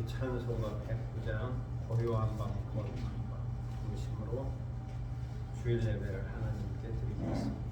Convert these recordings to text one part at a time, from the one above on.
찬송가 109장 고요한 밤 거룩한 밤 중심으로 주일 예배를 하나님께 드리겠습니다.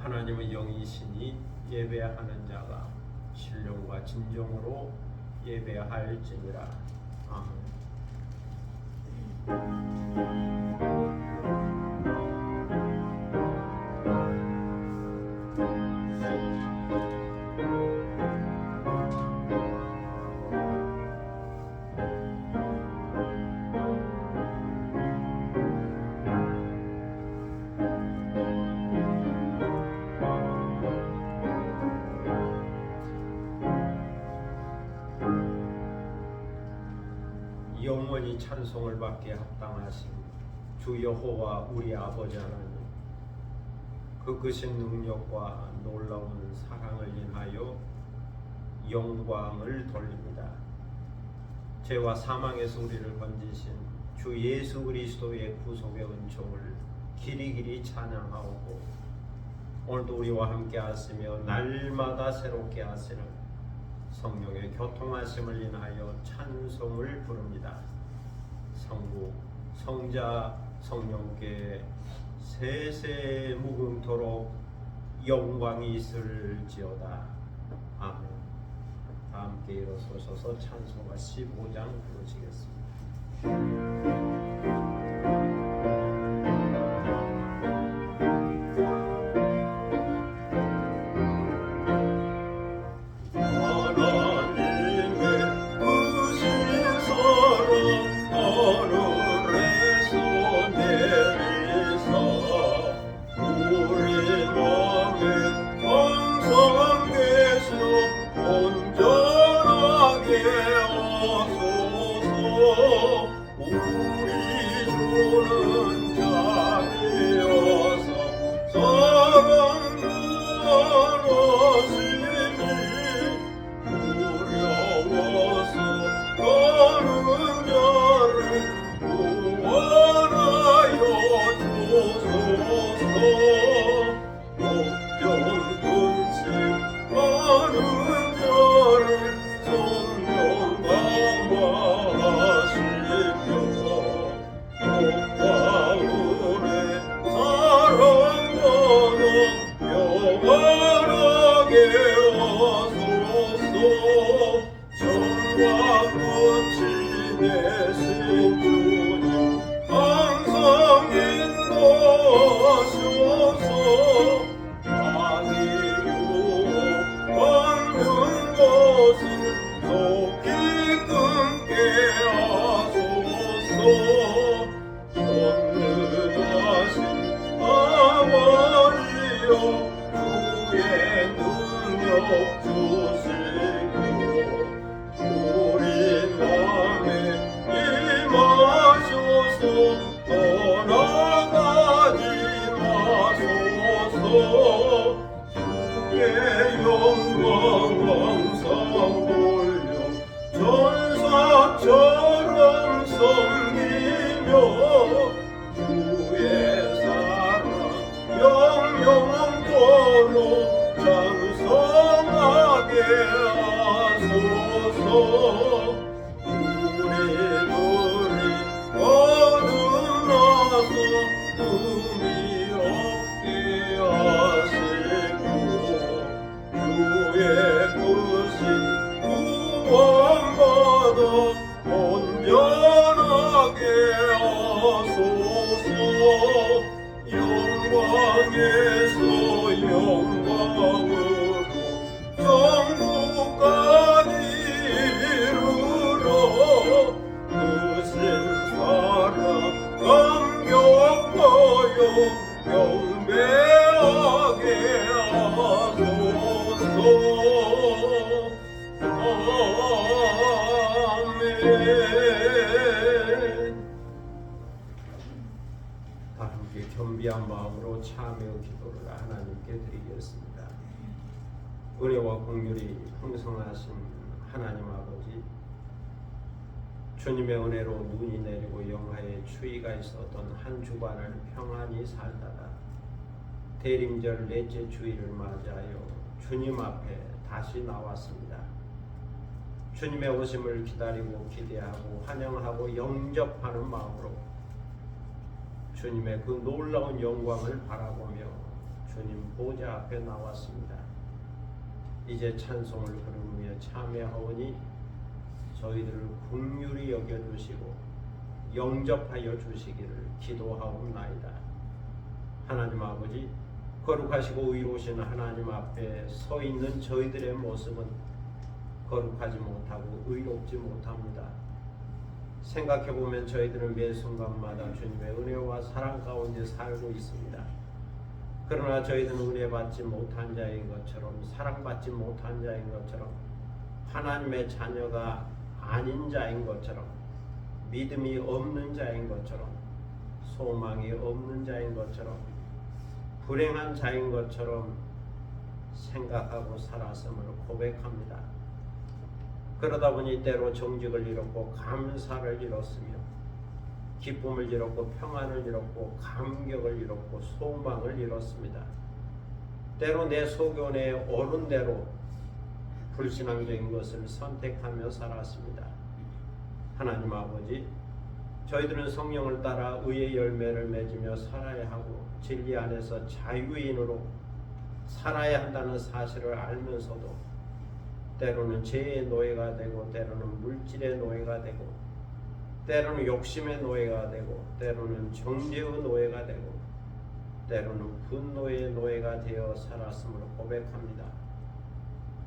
하나님의 영이시니 예배하는 자가 신령과 진정으로 예배할지니라. 아멘. 영원히 찬송을 받게 합당하신 주 여호와 우리 아버지 하나님, 그 크신 능력과 놀라운 사랑을 인하여 영광을 돌립니다. 죄와 사망에서 우리를 건지신 주 예수 그리스도의 구속의 은총을 길이길이 찬양하오고, 오늘도 우리와 함께 하시며 날마다 새롭게 하시는 성령의 교통하심을 인하여 찬송을 부릅니다. 성부, 성자, 성령께 세세 무궁토록 영광이 있을지어다. 아멘. 다 함께 일어서셔서 찬송가 15장 부르시겠습니다. 겸비한 마음으로 참여 기도를 하나님께 드리겠습니다. 은혜와 긍휼이 풍성하신 하나님 아버지, 주님의 은혜로 눈이 내리고 영하의 추위가 있었던 한 주간을 평안히 살다가 대림절 넷째 주일을 맞이하여 주님 앞에 다시 나왔습니다. 주님의 오심을 기다리고 기대하고 환영하고 영접하는 마음으로 주님의 그 놀라운 영광을 바라보며 주님 보좌 앞에 나왔습니다. 이제 찬송을 부르며 참여하오니 저희들을 긍휼히 여겨주시고 영접하여 주시기를 기도하옵나이다. 하나님 아버지, 거룩하시고 의로우신 하나님 앞에 서 있는 저희들의 모습은 거룩하지 못하고 의롭지 못합니다. 생각해보면 저희들은 매 순간마다 주님의 은혜와 사랑 가운데 살고 있습니다. 그러나 저희들은 은혜 받지 못한 자인 것처럼, 사랑받지 못한 자인 것처럼, 하나님의 자녀가 아닌 자인 것처럼, 믿음이 없는 자인 것처럼, 소망이 없는 자인 것처럼, 불행한 자인 것처럼 생각하고 살았음을 고백합니다. 그러다 보니 때로 정직을 잃었고 감사를 잃었으며 기쁨을 잃었고 평안을 잃었고 감격을 잃었고 소망을 잃었습니다. 때로 내 소견에 오른 대로 불신앙적인 것을 선택하며 살았습니다. 하나님 아버지, 저희들은 성령을 따라 의의 열매를 맺으며 살아야 하고 진리 안에서 자유인으로 살아야 한다는 사실을 알면서도 때로는 죄의 노예가 되고 때로는 물질의 노예가 되고 때로는 욕심의 노예가 되고 때로는 정죄의 노예가 되고 때로는 분노의 노예가 되어 살았음을 고백합니다.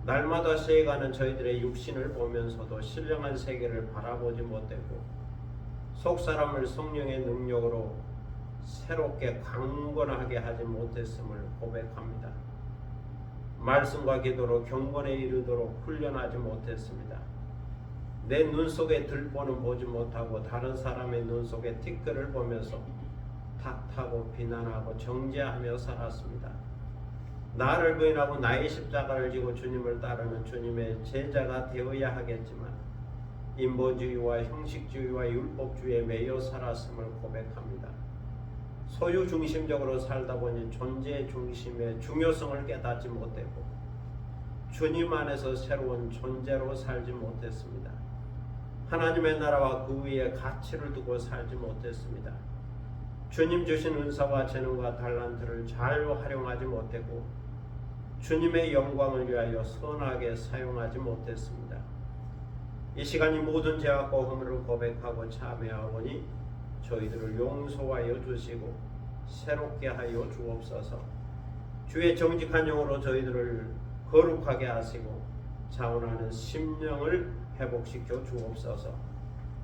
날마다 세가는 저희들의 육신을 보면서도 신령한 세계를 바라보지 못했고 속사람을 성령의 능력으로 새롭게 강건하게 하지 못했음을 고백합니다. 말씀과 기도로 경건에 이르도록 훈련하지 못했습니다. 내 눈 속에 들보는 보지 못하고 다른 사람의 눈 속에 티끌을 보면서 탓하고 비난하고 정죄하며 살았습니다. 나를 부인하고 나의 십자가를 지고 주님을 따르는 주님의 제자가 되어야 하겠지만 인본주의와 형식주의와 율법주의에 매여 살았음을 고백합니다. 소유 중심적으로 살다 보니 존재 중심의 중요성을 깨닫지 못했고 주님 안에서 새로운 존재로 살지 못했습니다. 하나님의 나라와 그 위에 가치를 두고 살지 못했습니다. 주님 주신 은사와 재능과 달란트를 잘 활용하지 못했고 주님의 영광을 위하여 선하게 사용하지 못했습니다. 이 시간이 모든 죄악과 허물을 고백하고 참회하오니 저희들을 용서하여 주시고 새롭게 하여 주옵소서. 주의 정직한 영으로 저희들을 거룩하게 하시고 자원하는 심령을 회복시켜 주옵소서.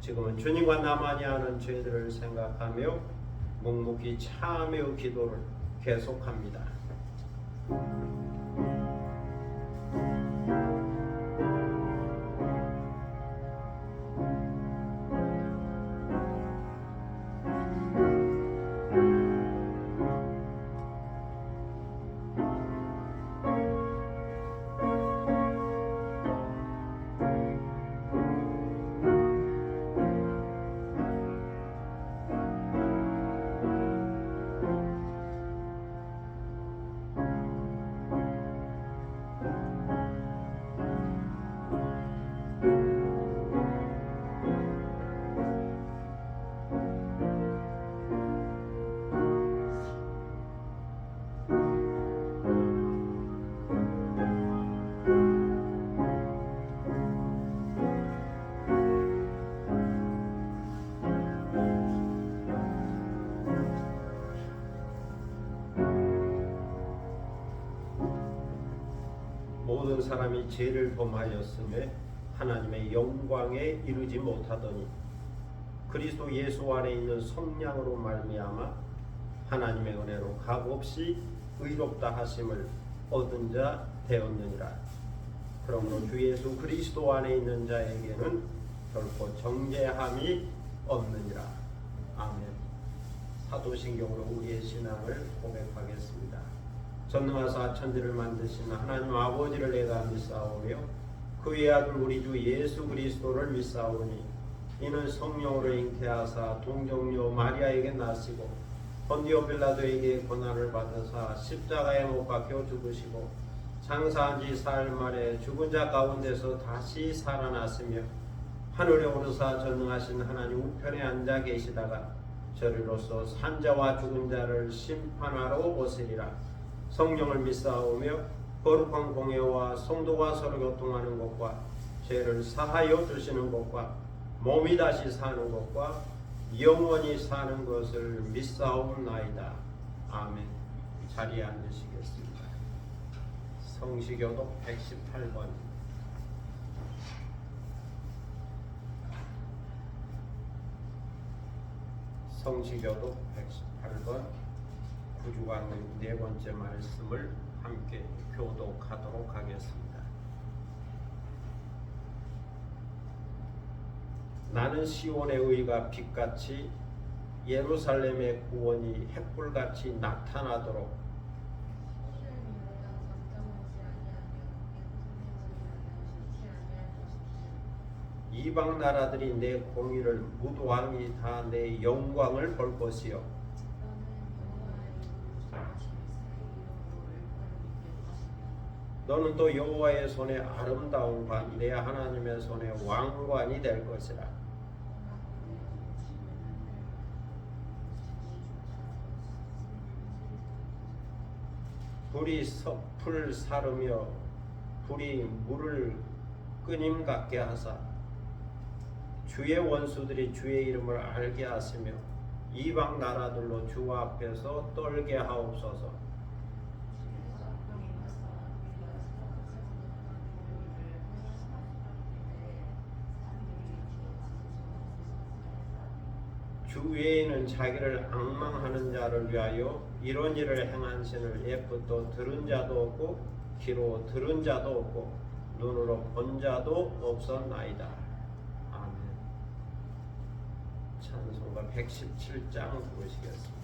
지금은 주님과 나만이 아는 죄들을 생각하며 묵묵히 참회의 기도를 계속합니다. 모든 사람이 죄를 범하였음에 하나님의 영광에 이르지 못하더니 그리스도 예수 안에 있는 성령으로 말미암아 하나님의 은혜로 값없이 의롭다 하심을 얻은 자 되었느니라. 그러므로 주 예수 그리스도 안에 있는 자에게는 결코 정죄함이 없느니라. 아멘. 사도신경으로 우리의 신앙을 고백하겠습니다. 전능하사 천지를 만드신 하나님 아버지를 내가 믿사오며 그의 아들 우리 주 예수 그리스도를 믿사오니 이는 성령으로 잉태하사 동정녀 마리아에게 나시고 본디오 빌라도에게 고난을 받으사 십자가에 못 박혀 죽으시고 장사한 지 사흘 만에 죽은 자 가운데서 다시 살아났으며 하늘에 오르사 전능하신 하나님 우편에 앉아 계시다가 저리로서 산자와 죽은 자를 심판하러 오시리라. 성령을 믿사오며 거룩한 공예와 성도가 서로 교통하는 것과 죄를 사하여 주시는 것과 몸이 다시 사는 것과 영원히 사는 것을 믿사옵나이다. 아멘. 자리에 앉으시겠습니다. 성시교독 118번. 성시교독 118번 구주강의 네 번째 말씀을 함께 교독하도록 하겠습니다. 나는 시온의 의가 빛같이 예루살렘의 구원이 햇불같이 나타나도록 이방 나라들이 내 공의를 무도함이 다 내 영광을 볼 것이요 너는 또 여호와의 손에 아름다운 관, 내 하나님의 손에 왕관이 될 것이라. 불이 섭풀 사르며 불이 물을 끄님 같게 하사 주의 원수들이 주의 이름을 알게 하시며 이방 나라들로 주 앞에서 떨게 하옵소서. 주 외에는 자기를 앙망하는 자를 위하여 이런 일을 행한 신을 예쁘도 들은 자도 없고 귀로 들은 자도 없고 눈으로 본 자도 없었나이다. 아멘. 찬송가 117장 부르시겠습니다.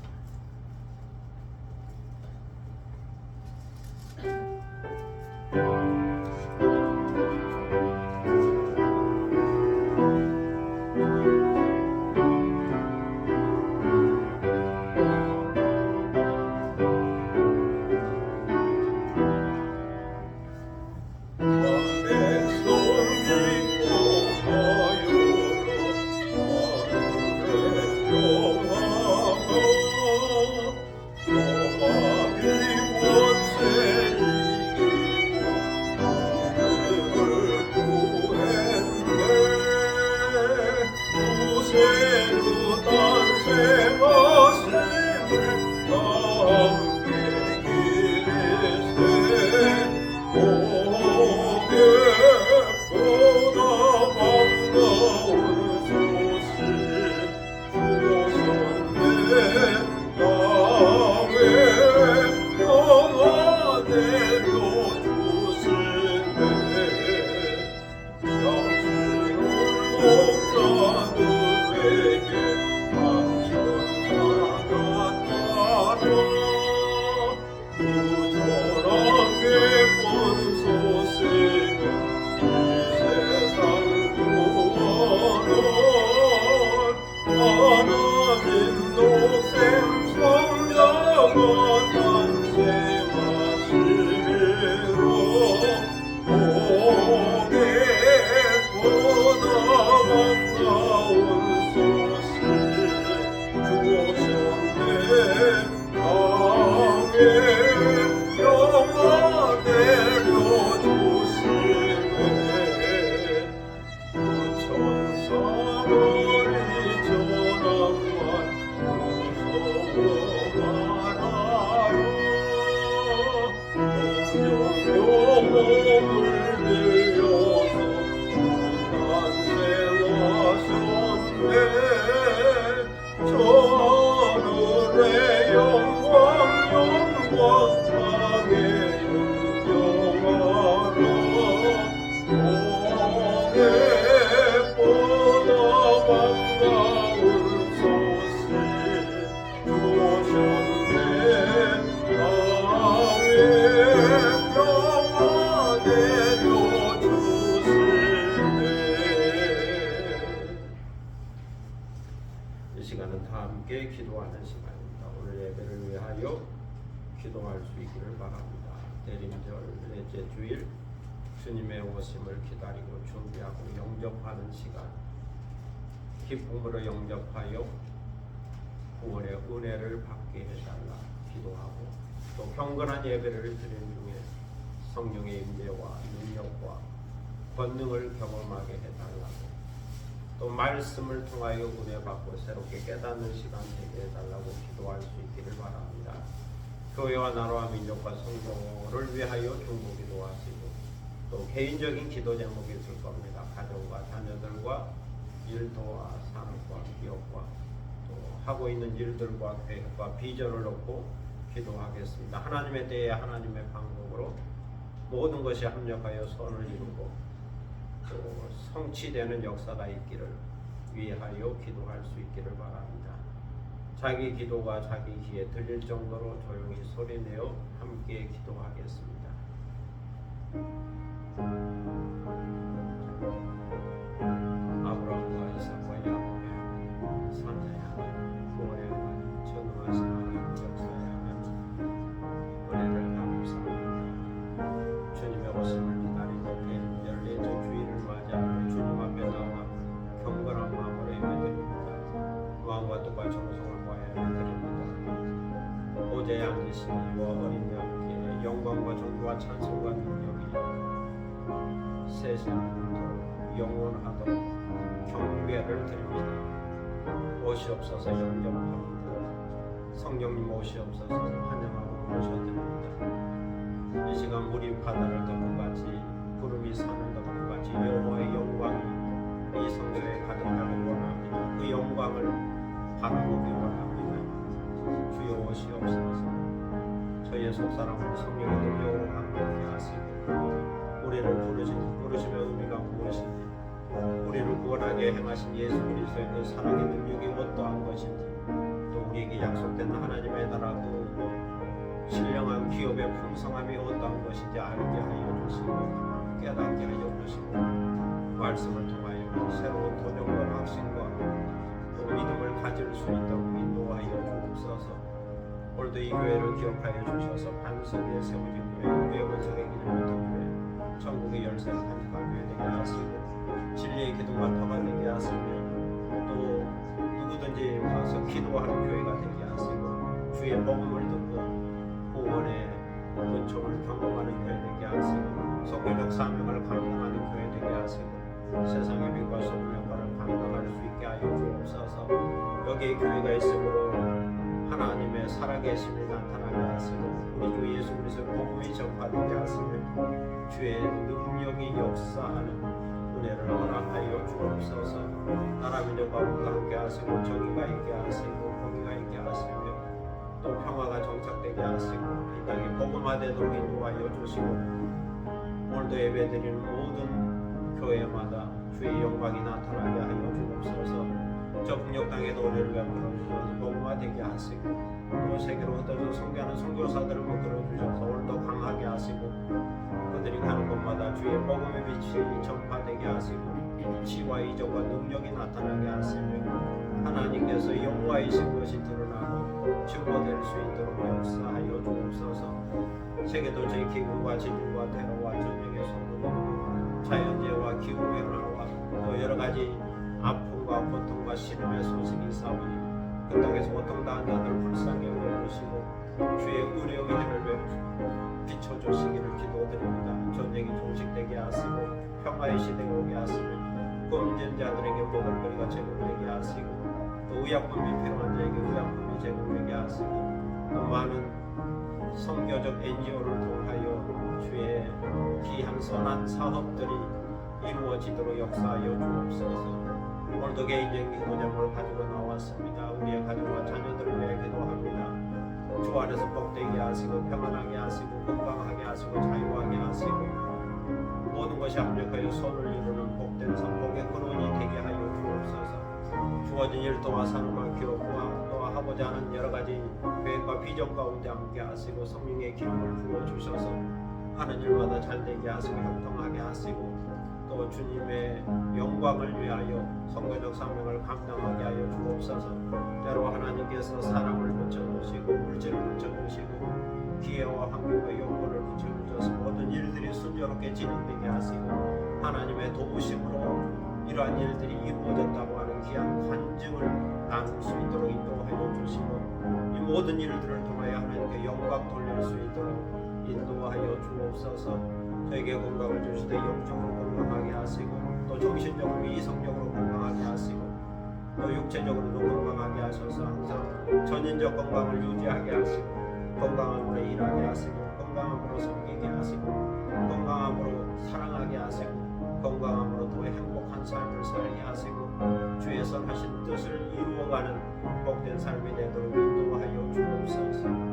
이 시간은 다 함께 기도하는 시간입니다. 오늘 예배를 위하여 기도할 수 있기를 바랍니다. 대림절 넷째 주일 주님의 오심을 기다리고 준비하고 영접하는 시간, 기쁨으로 영접하여 구원의 은혜를 받게 해달라 기도하고, 또 경건한 예배를 드리는 중에 성령의 임재와 능력과 권능을 경험하게 해달라고, 또 말씀을 통하여 은혜 받고 새롭게 깨닫는 시간 되게 해달라고 기도할 수 있기를 바랍니다. 교회와 나라와 민족과 성도를 위하여 중보기도 하시고, 또 개인적인 기도 제목이 있을 겁니다. 가정과 자녀들과 일터와 산업과 기업과 또 하고 있는 일들과 계획과 비전을 놓고 기도하겠습니다. 하나님의 때에 하나님의 방법으로 모든 것이 합력하여 선을 이루고 또 성취되는 역사가 있기를 위하여 기도할 수 있기를 바랍니다. 자기 기도가 자기 귀에 들릴 정도로 조용히 소리내어 함께 기도하겠습니다. 아브라함과 이삭과 야곱의 산자의 하나님, 구원의 하나님, 전능하신 하나님, 역사의 하나님, 은혜를 감사합니다. 주님 오심을 기다리는 열례적 주일을 맞이하여 주님 앞에 나와 경건한 마음으로 예배드립니다. 마음과 뜻과 정성을 모아 예배드립니다. 보좌에 앉으신 이와 어린 양께 영광과 존귀와 찬송과 능력이 세세토록 영원하도록 경배를 드립니다. 오시옵소서 영접합니다. 성령님 오시옵소서 환영하고 모셔드립니다. 이 시간 물이 바다를 덮음같이 구름이 산을 덮음같이 여호와의 영광이 이 성소에 가득하길 원합니다. 그 영광을 바라보기 원합니다. 주여 오시옵소서. 저희의 속사람을 성령의 능력으로 강력히 하시고 우리를 부르심의 의미가 무엇인지, 우리를 구원하게 행하신 예수 그리스도의 그 사랑의 능력이 어떠한 것인지, 또 우리에게 약속된 하나님의 나라 그 신령한 기업의 풍성함이 어떠한 것인지 알게 하여 주시고 깨닫게 하여 주시고 말씀을 통하여 새로운 도전과 확신과 또 믿음을 가질 수 있도록 인도하여 주옵소서. 오늘도 이 교회를 기억하여 주셔서 반석 위에 세워진 교회, 우리의 원석의 길을 걷는 교회, 천국의 열쇠를 간직한 교회 되게 하시고 진리의 기도가 터가 되게 하시며 또 누구든지 와서 기도하는 교회가 되게 하시고 주의 복음을 듣고 구원의 은총을 경험하는 교회 되게 하시고 선교적 사명을 감당하는 교회 되게 하시고 세상의 빛과 소금의 역할을 감당할 수 있게 하여 주옵소서. 여기에 교회가 있으므로 하나님의 살아계심이 나타나게 하시고 우리 주 예수 그리스도의 복음이 전파되게 하시며 주의 능력이 역사하는 은혜를 허락하여 주옵소서. 나라 민족과 국가 함께 하시고 정의가 있게 하시고 공의가 있게 하시며 또 평화가 정착되게 하시고 이 땅이 복음화되도록 인도하여 주시고 오늘도 예배드리는 모든 교회마다 주의 영광이 나타나게 하여 주옵소서. 저 북녘 땅에도 우리를 베풀어 주셔서 복음화되게 하시고 또 세계로 흩어져 선교하는 선교사들을 붙들어 주셔서 오늘도 강하게 하시고 그들이 가는 곳마다 주의 복음의 빛이 전파되게 하시고 치와 이적과 능력이 나타나게 하시며 하나님께서 여호와이신 것이 드러나고 증거될 수 있도록 역사하여 주옵소서. 세계도처의 기근과 질병과 테러와 전쟁의 소문이 자연재해와 기후변화와 또 여러가지 아픔과 고통과 신음의 소식이 싸우니 그 땅에서 고통당한 자들을 불쌍히 여겨주시고 주의 의뢰의 해를 비춰주시기를 기도드립니다. 전쟁이 종식되게 하시고 평화의 시대가 오게 하시며 굶는 자들에게 먹을거리가 제공되게 하시고 또 의약품이 필요한 자에게 의약품이 제공되게 하시고 또 많은 선교적 NGO를 통하여 주의 귀한 선한 사업들이 이루어지도록 역사하여 주옵소서. 오늘도 개인적인 기도 제목을 가지고 나왔습니다. 우리의 가족과 자녀들을 위해 기도합니다. 주 안에서 복되게 하시고 평안하게 하시고 건강하게 하시고 자유하게 하시고 모든 것이 합력하여 손을 이루는 복된 성복의 근원이 되게 하여 주옵소서. 주어진 일도와 사랑과 기업과 또 하고자 하는 여러 가지 계획과 비전 가운데 함께 하시고 성령의 기름을 부어 주셔서 하는 일마다 잘 되게 하시고 형통하게 하시고 또 주님의 영광을 위하여 선교적 사명을 감당하게 하여 주옵소서. 때로 하나님께서 사람을 붙여주시고 물질을 붙여주시고 기회와 환경과 여건을 붙여주셔서 모든 일들이 순조롭게 진행되게 하시고 하나님의 도우심으로 이러한 일들이 이루어졌다고 하는 귀한 간증을 나눌 수 있도록 인도하여 주시고 이 모든 일들을 통하여 하나님께 영광 돌릴 수 있도록 인도하여 주옵소서. 저에게 건강을 주시되 영적으로 건강하게 하시고 또 정신적으로 이성적으로 건강하게 하시고 또 육체적으로도 건강하게 하셔서 항상 전인적 건강을 유지하게 하시고 건강함으로 일하게 하시고 건강함으로 섬기게 하시고 건강함으로 사랑하게 하시고 건강함으로 또 행복한 삶을 살게 하시고 주의 선하신 뜻을 이루어가는 복된 삶이 되도록 인도하여 주옵소서.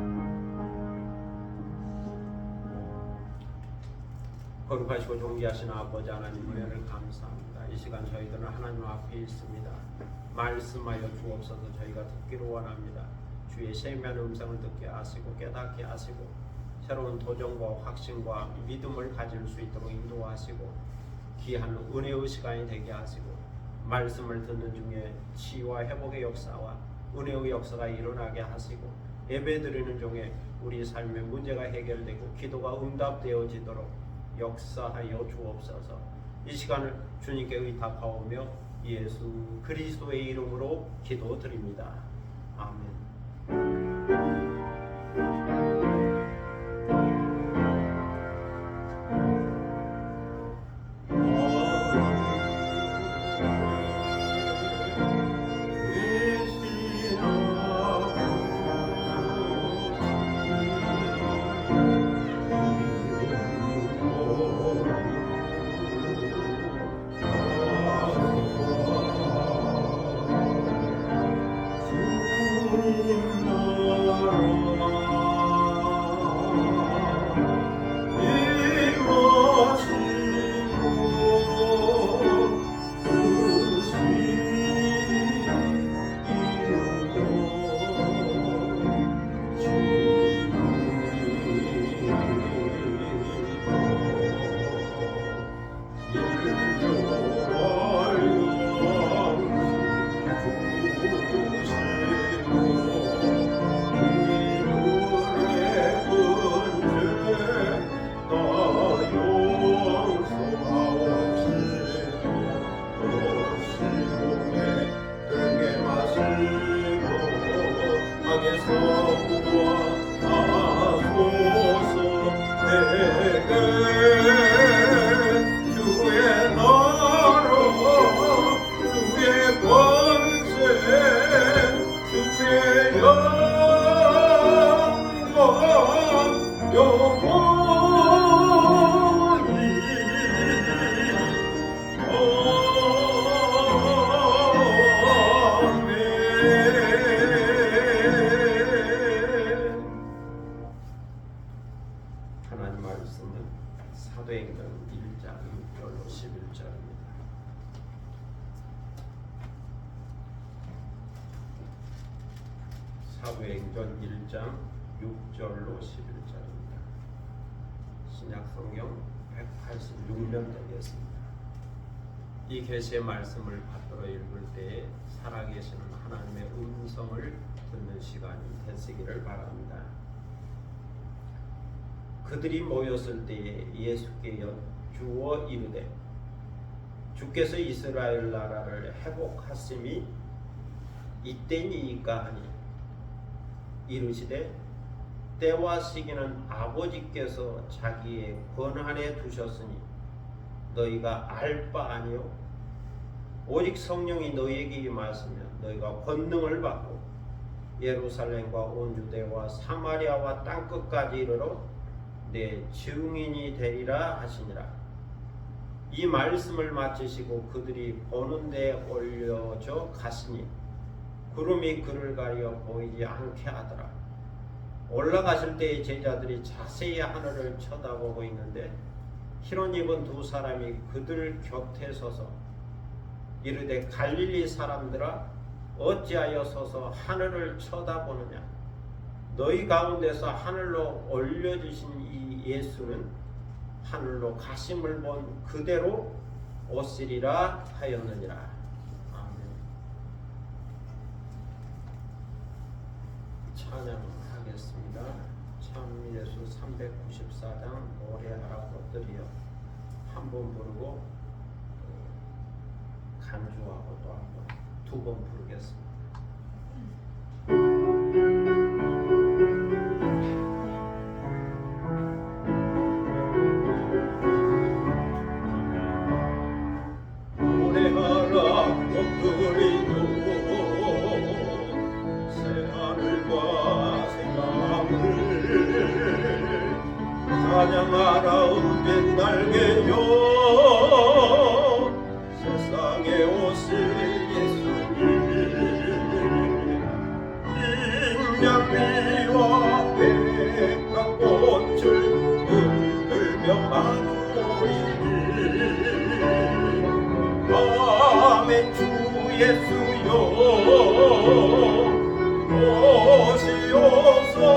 거룩하시고 존귀하신 아버지 하나님 은혜를 감사합니다. 이 시간 저희들은 하나님 앞에 있습니다. 말씀하여 주옵소서. 저희가 듣기를 원합니다. 주의 세미한 음성을 듣게 하시고 깨닫게 하시고 새로운 도전과 확신과 믿음을 가질 수 있도록 인도하시고 귀한 은혜의 시간이 되게 하시고 말씀을 듣는 중에 치유와 회복의 역사와 은혜의 역사가 일어나게 하시고 예배드리는 중에 우리 삶의 문제가 해결되고 기도가 응답되어지도록 역사하여 주옵소서. 이 시간을 주님께 의탁하오며 예수 그리스도의 이름으로 기도드립니다. 아멘. 하나님 말씀은 사도행전 1장 6절로 11절입니다. 사도행전 1장 6절로 11절입니다. 신약성경 186면 되겠습니다. 이 계시의 말씀을 받들어 읽을 때에 살아계시는 하나님의 음성을 듣는 시간이 되시기를 바랍니다. 그들이 모였을 때에 예수께 여쭈어 이르되 주께서 이스라엘 나라를 회복하심이 이때니이까 하니 이르시되 때와 시기는 아버지께서 자기의 권한에 두셨으니 너희가 알 바 아니요 오직 성령이 너희에게 임하시면 너희가 권능을 받고 예루살렘과 온 유대와 사마리아와 땅끝까지 이르러 내 증인이 되리라 하시니라. 이 말씀을 마치시고 그들이 보는 데 올려져 가시니 구름이 그를 가려 보이지 않게 하더라. 올라가실 때에 제자들이 자세히 하늘을 쳐다보고 있는데 흰옷 입은 두 사람이 그들 곁에 서서 이르되 갈릴리 사람들아 어찌하여 서서 하늘을 쳐다보느냐. 너희 가운데서 하늘로 올려주신 이 예수는 하늘로 가심을 본 그대로 오시리라 하였느니라. 아멘. 찬양하겠습니다. 참 예수 394장 노래하라 것들이여 한 번 부르고 간주하고 또 한 번 두 번 부르겠습니다. 찬양하라 은빛 날개여 세상에 오실 예수님 인장미와 백합 꽃을 흔들며 만우리니 아멘 주 예수여 오시옵소서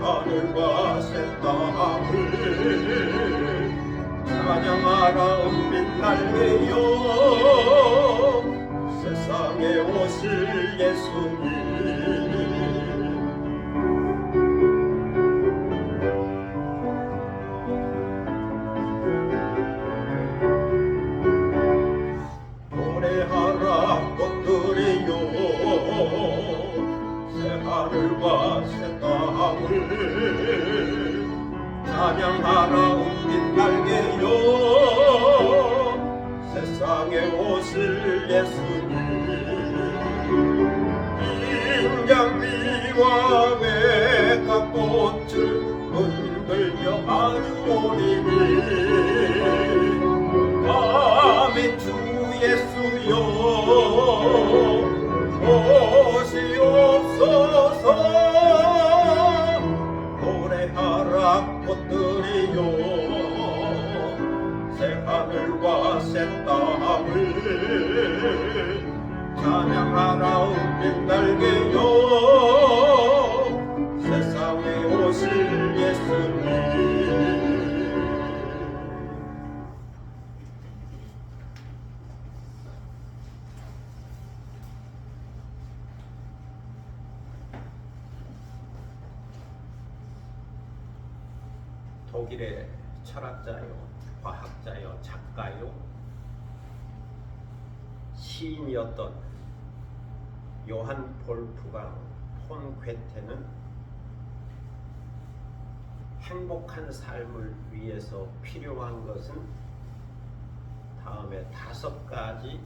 하늘과 새 땅을 찬양하라 은빛 날개여 세상에 오실 예수님 찬양하라 웅긴 날개여 세상에 오실 예수님 인장미와 백합꽃을 흔들며 마주오리니 아멘 주 예수여 오시옵소서 노래하라 꽃들이여 새하늘과 새땅을 찬양하라 은빛 날개여 세상에 오실 예수님 독일의 철학자요, 과학자요, 작가요, 시인이었던 요한 볼프강 폰 괴테는 행복한 삶을 위해서 필요한 것은 다음에 5가지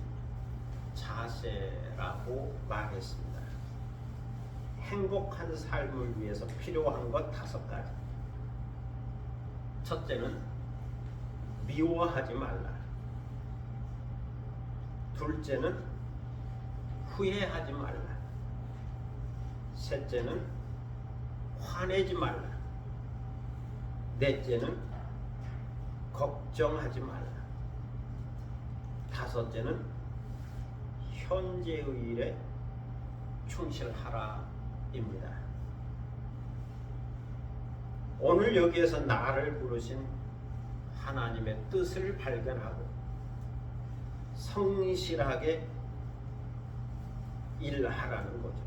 자세라고 말했습니다. 행복한 삶을 위해서 필요한 것 5가지. 첫째는 미워하지 말라. 둘째는 후회하지 말라. 셋째는 화내지 말라. 넷째는 걱정하지 말라. 다섯째는 현재의 일에 충실하라입니다. 오늘 여기에서 나를 부르신 하나님의 뜻을 발견하고 성실하게 일하라는 거죠.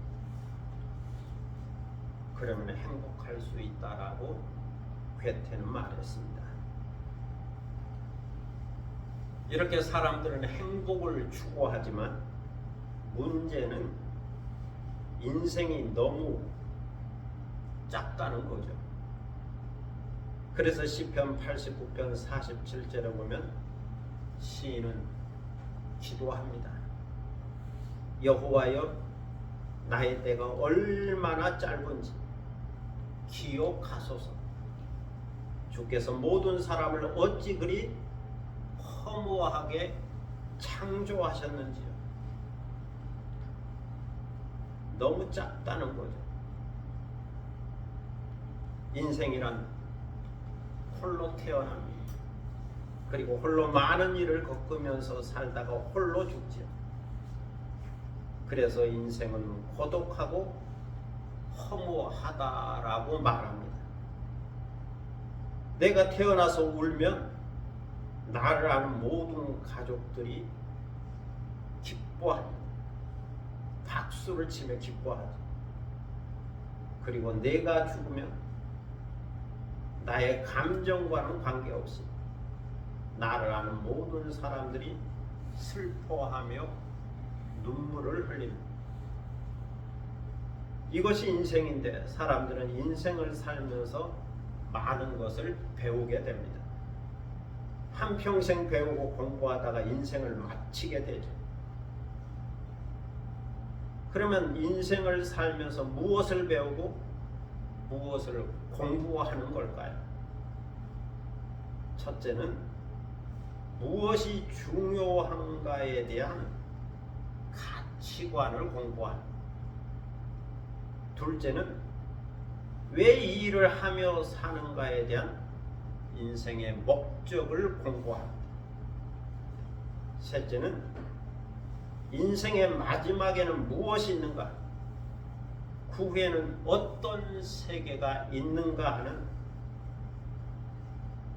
그러면 행복할 수 있다라고 괴테는 말했습니다. 이렇게 사람들은 행복을 추구하지만 문제는 인생이 너무 작다는 거죠. 그래서 시편 89편 47절에 보면 시인은 기도합니다. 여호와여 나의 때가 얼마나 짧은지 기억하소서. 주께서 모든 사람을 어찌 그리 허무하게 창조하셨는지요. 너무 작다는 거죠. 인생이란 홀로 태어납니다. 그리고 홀로 많은 일을 겪으면서 살다가 홀로 죽지요. 그래서 인생은 고독하고 허무하다라고 말합니다. 내가 태어나서 울면 나를 아는 모든 가족들이 기뻐합니다. 박수를 치며 기뻐하죠. 그리고 내가 죽으면 나의 감정과는 관계없이 나를 아는 모든 사람들이 슬퍼하며 눈물을 흘립니다. 이것이 인생인데 사람들은 인생을 살면서 많은 것을 배우게 됩니다. 한평생 배우고 공부하다가 인생을 마치게 되죠. 그러면 인생을 살면서 무엇을 배우고 무엇을 공부하는 걸까요? 첫째는 무엇이 중요한가에 대한 가치관을 공부합니다. 둘째는 왜 이 일을 하며 사는가에 대한 인생의 목적을 공부합니다. 셋째는 인생의 마지막에는 무엇이 있는가, 그 후에는 어떤 세계가 있는가 하는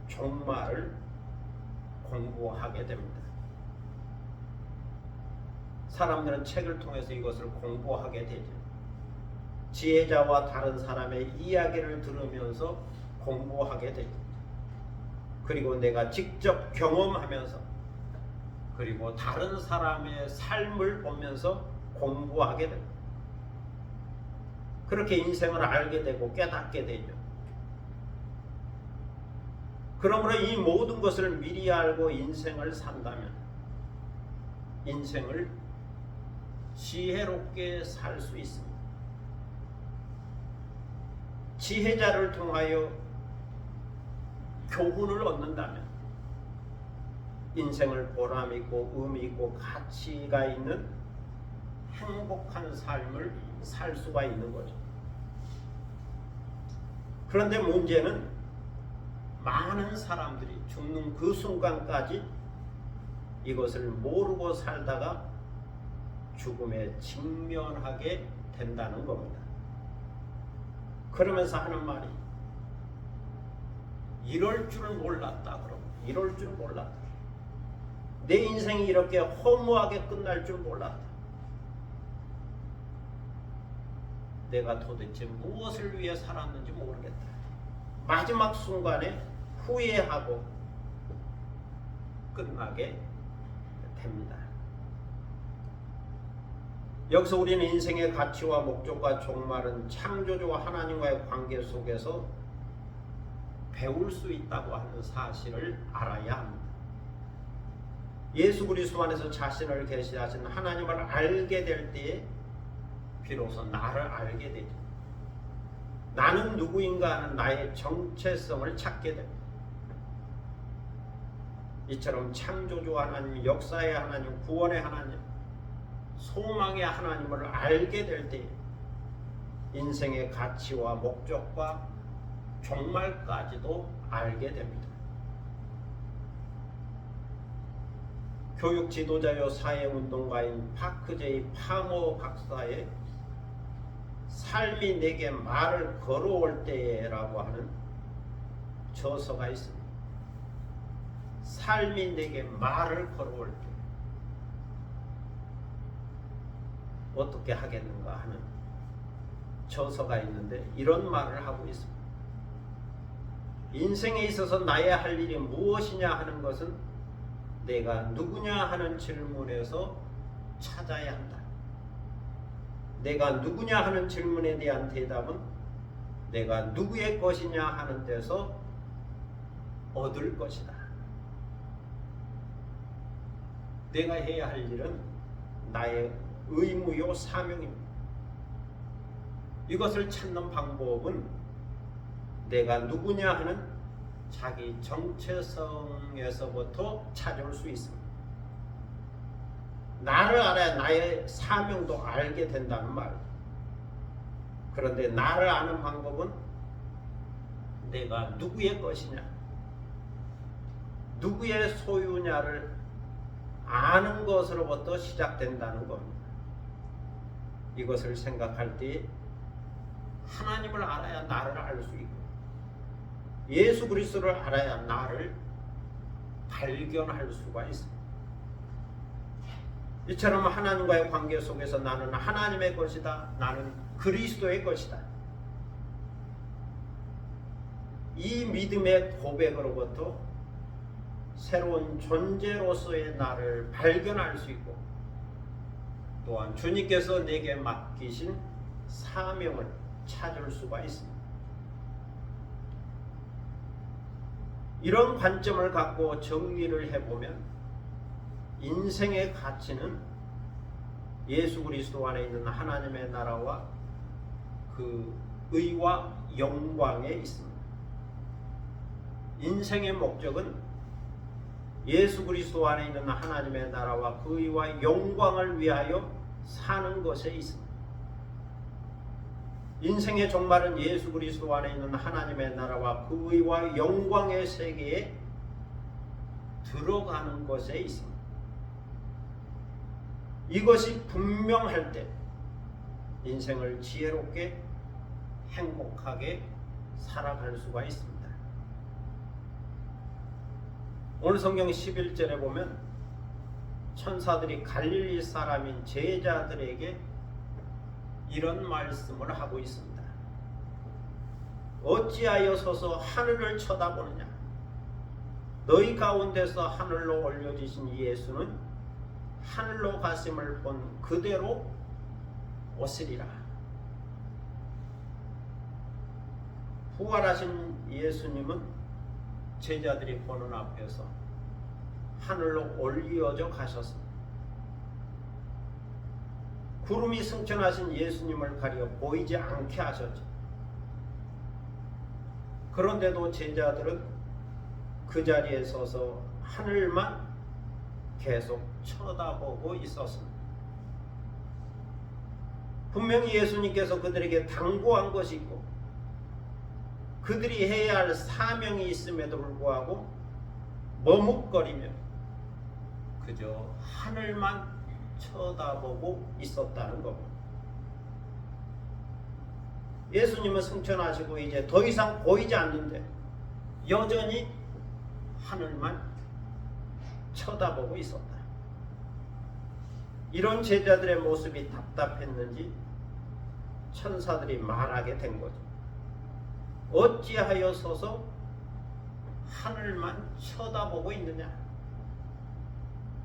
종말을 공부하게 됩니다. 사람들은 책을 통해서 이것을 공부하게 되죠. 지혜자와 다른 사람의 이야기를 들으면서 공부하게 되죠. 그리고 내가 직접 경험하면서 그리고 다른 사람의 삶을 보면서 공부하게 됩니다. 그렇게 인생을 알게 되고 깨닫게 되죠. 그러므로 이 모든 것을 미리 알고 인생을 산다면 인생을 지혜롭게 살 수 있습니다. 지혜자를 통하여 교훈을 얻는다면 인생을 보람있고 의미있고 가치가 있는 행복한 삶을 살 수가 있는 거죠. 그런데 문제는 많은 사람들이 죽는 그 순간까지 이것을 모르고 살다가 죽음에 직면하게 된다는 겁니다. 그러면서 하는 말이 이럴 줄 몰랐다. 그럼 이럴 줄 몰랐다. 내 인생이 이렇게 허무하게 끝날 줄 몰랐다. 내가 도대체 무엇을 위해 살았는지 모르겠다. 마지막 순간에 후회하고 끝나게 됩니다. 여기서 우리는 인생의 가치와 목적과 종말은 창조주와 하나님과의 관계 속에서 배울 수 있다고 하는 사실을 알아야 합니다. 예수 그리스도 안에서 자신을 계시하신 하나님을 알게 될 때에 비로소 나를 알게 되죠. 나는 누구인가 하는 나의 정체성을 찾게 됩니다. 이처럼 창조주 하나님, 역사의 하나님, 구원의 하나님, 소망의 하나님을 알게 될 때 인생의 가치와 목적과 종말까지도 알게 됩니다. 교육 지도자요 사회운동가인 파크 제이 파머 박사의 삶이 내게 말을 걸어올 때라고 하는 저서가 있습니다. 삶이 내게 말을 걸어올 때 어떻게 하겠는가 하는 저서가 있는데 이런 말을 하고 있습니다. 인생에 있어서 나의 할 일이 무엇이냐 하는 것은 내가 누구냐 하는 질문에서 찾아야 한다. 내가 누구냐 하는 질문에 대한 대답은 내가 누구의 것이냐 하는 데서 얻을 것이다. 내가 해야 할 일은 나의 의무요 사명입니다. 이것을 찾는 방법은 내가 누구냐 하는 자기 정체성에서부터 찾을 수 있습니다. 나를 알아야 나의 사명도 알게 된다는 말. 그런데 나를 아는 방법은 내가 누구의 것이냐, 누구의 소유냐를 아는 것으로부터 시작된다는 겁니다. 이것을 생각할 때 하나님을 알아야 나를 알 수 있고 예수 그리스도를 알아야 나를 발견할 수가 있습니다. 이처럼 하나님과의 관계 속에서 나는 하나님의 것이다. 나는 그리스도의 것이다. 이 믿음의 고백으로부터 새로운 존재로서의 나를 발견할 수 있고 또한 주님께서 내게 맡기신 사명을 찾을 수가 있습니다. 이런 관점을 갖고 정리를 해보면 인생의 가치는 예수 그리스도 안에 있는 하나님의 나라와 그 의와 영광에 있습니다. 인생의 목적은 예수 그리스도 안에 있는 하나님의 나라와 그 의와 영광을 위하여 사는 것에 있습니다. 인생의 종말은 예수 그리스도 안에 있는 하나님의 나라와 그 의와 영광의 세계에 들어가는 것에 있습니다. 이것이 분명할 때 인생을 지혜롭게 행복하게 살아갈 수가 있습니다. 오늘 성경 11절에 보면 천사들이 갈릴리 사람인 제자들에게 이런 말씀을 하고 있습니다. 어찌하여 서서 하늘을 쳐다보느냐? 너희 가운데서 하늘로 올려지신 예수는 하늘로 가심을 본 그대로 오시리라. 부활하신 예수님은 제자들이 보는 앞에서 하늘로 올리어져 가셨습니다. 구름이 승천하신 예수님을 가려 보이지 않게 하셨죠. 그런데도 제자들은 그 자리에 서서 하늘만 계속 쳐다보고 있었습니다. 분명히 예수님께서 그들에게 당부한 것이 있고 그들이 해야 할 사명이 있음에도 불구하고 머뭇거리며 그저 하늘만 쳐다보고 있었다는 겁니다. 예수님은 승천하시고 이제 더 이상 보이지 않는데 여전히 하늘만 쳐다보고 있었다. 이런 제자들의 모습이 답답했는지 천사들이 말하게 된 거죠. 어찌하여 서서 하늘만 쳐다보고 있느냐?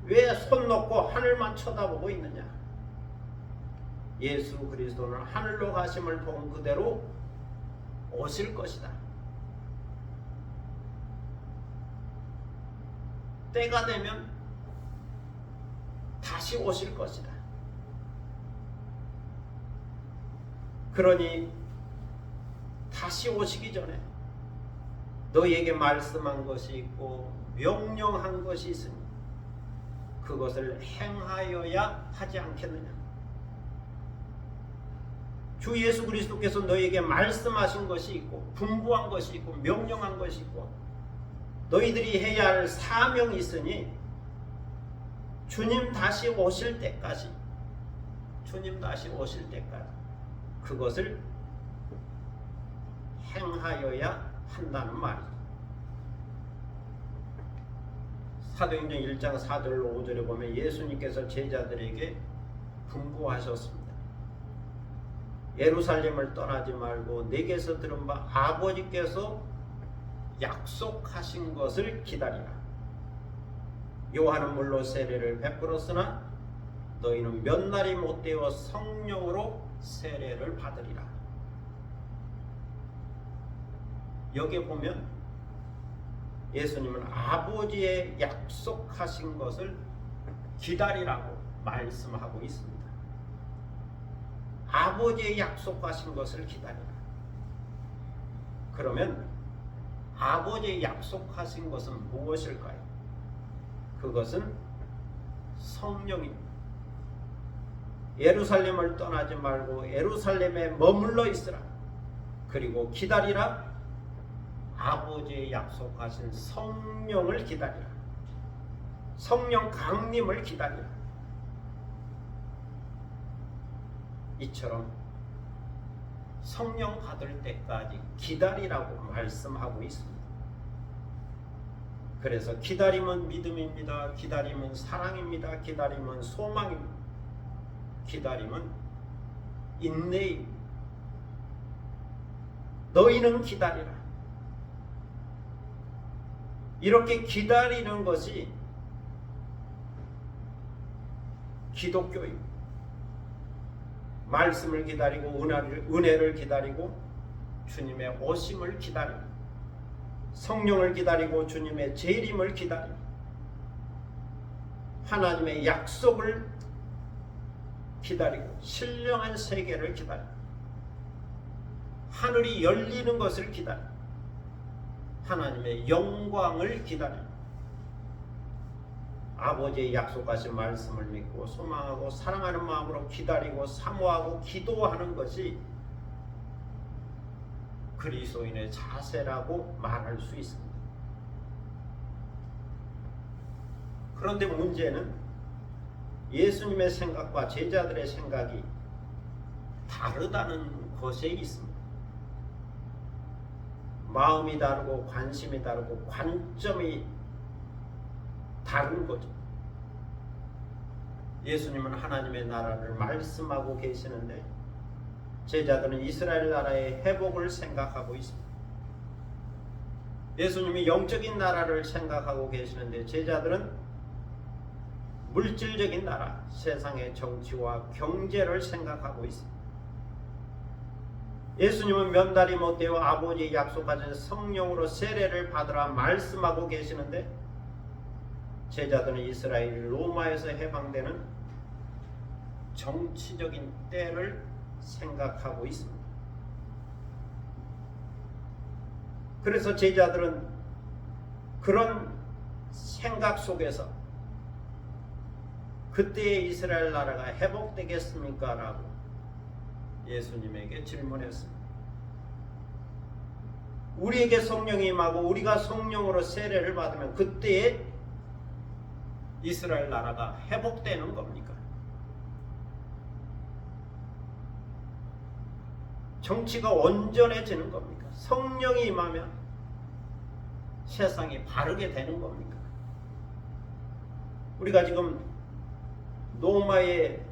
왜 손 놓고 하늘만 쳐다보고 있느냐? 예수 그리스도는 하늘로 가심을 본 그대로 오실 것이다. 때가 되면 다시 오실 것이다. 그러니 다시 오시기 전에 너희에게 말씀한 것이 있고 명령한 것이 있으니 그것을 행하여야 하지 않겠느냐. 주 예수 그리스도께서 너희에게 말씀하신 것이 있고 분부한 것이 있고 명령한 것이 있고 너희들이 해야 할 사명이 있으니 주님 다시 오실 때까지 그것을 행하여야 한다는 말이죠. 사도행전 1장 4절로 5절에 보면 예수님께서 제자들에게 분부하셨습니다. 예루살렘을 떠나지 말고 내게서 들은 바 아버지께서 약속하신 것을 기다리라. 요한은 물로 세례를 베풀었으나 너희는 몇 날이 못되어 성령으로 세례를 받으리라. 여기에 보면 예수님은 아버지의 약속하신 것을 기다리라고 말씀하고 있습니다. 아버지의 약속하신 것을 기다리라. 그러면 아버지의 약속하신 것은 무엇일까요? 그것은 성령입니다. 예루살렘을 떠나지 말고 예루살렘에 머물러 있으라. 그리고 기다리라. 아버지의 약속하신 성령을 기다리라. 성령 강림을 기다리라. 이처럼 성령 받을 때까지 기다리라고 말씀하고 있습니다. 그래서 기다림은 믿음입니다. 기다림은 사랑입니다. 기다림은 소망입니다. 기다림은 인내입니다. 너희는 기다리라. 이렇게 기다리는 것이 기독교입니다. 말씀을 기다리고 은혜를 기다리고 주님의 오심을 기다리고 성령을 기다리고 주님의 재림을 기다리고 하나님의 약속을 기다리고 신령한 세계를 기다리고 하늘이 열리는 것을 기다리고 하나님의 영광을 기다리고 아버지의 약속하신 말씀을 믿고 소망하고 사랑하는 마음으로 기다리고 사모하고 기도하는 것이 그리스도인의 자세라고 말할 수 있습니다. 그런데 문제는 예수님의 생각과 제자들의 생각이 다르다는 것에 있습니다. 마음이 다르고 관심이 다르고 관점이 다른 거죠. 예수님은 하나님의 나라를 말씀하고 계시는데 제자들은 이스라엘 나라의 회복을 생각하고 있습니다. 예수님이 영적인 나라를 생각하고 계시는데 제자들은 물질적인 나라, 세상의 정치와 경제를 생각하고 있습니다. 예수님은 면달이 못되어 아버지의 약속하신 성령으로 세례를 받으라 말씀하고 계시는데 제자들은 이스라엘이 로마에서 해방되는 정치적인 때를 생각하고 있습니다. 그래서 제자들은 그런 생각 속에서 그때의 이스라엘 나라가 회복되겠습니까? 라고 예수님에게 질문했습니다. 우리에게 성령이 임하고 우리가 성령으로 세례를 받으면 그때의 이스라엘 나라가 회복되는 겁니까? 정치가 온전해지는 겁니까? 성령이 임하면 세상이 바르게 되는 겁니까? 우리가 지금 로마의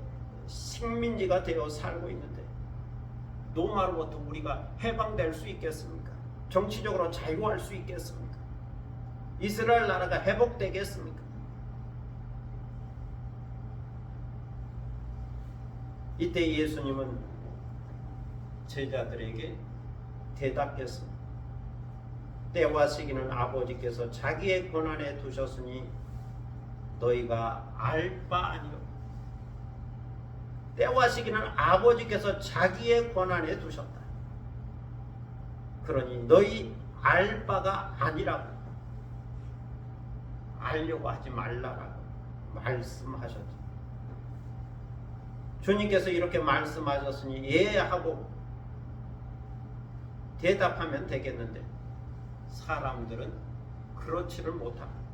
식민지가 되어 살고 있는데 로마로부터 우리가 해방될 수 있겠습니까? 정치적으로 자유할 수 있겠습니까? 이스라엘 나라가 회복되겠습니까? 이때 예수님은 제자들에게 대답했습니다. 때와 시기는 아버지께서 자기의 권한에 두셨으니 너희가 알 바 아니요. 때와 시기는 아버지께서 자기의 권한에 두셨다. 그러니 너희 알 바가 아니라고, 알려고 하지 말라라고 말씀하셨죠. 주님께서 이렇게 말씀하셨으니 예 하고 대답하면 되겠는데 사람들은 그렇지를 못합니다.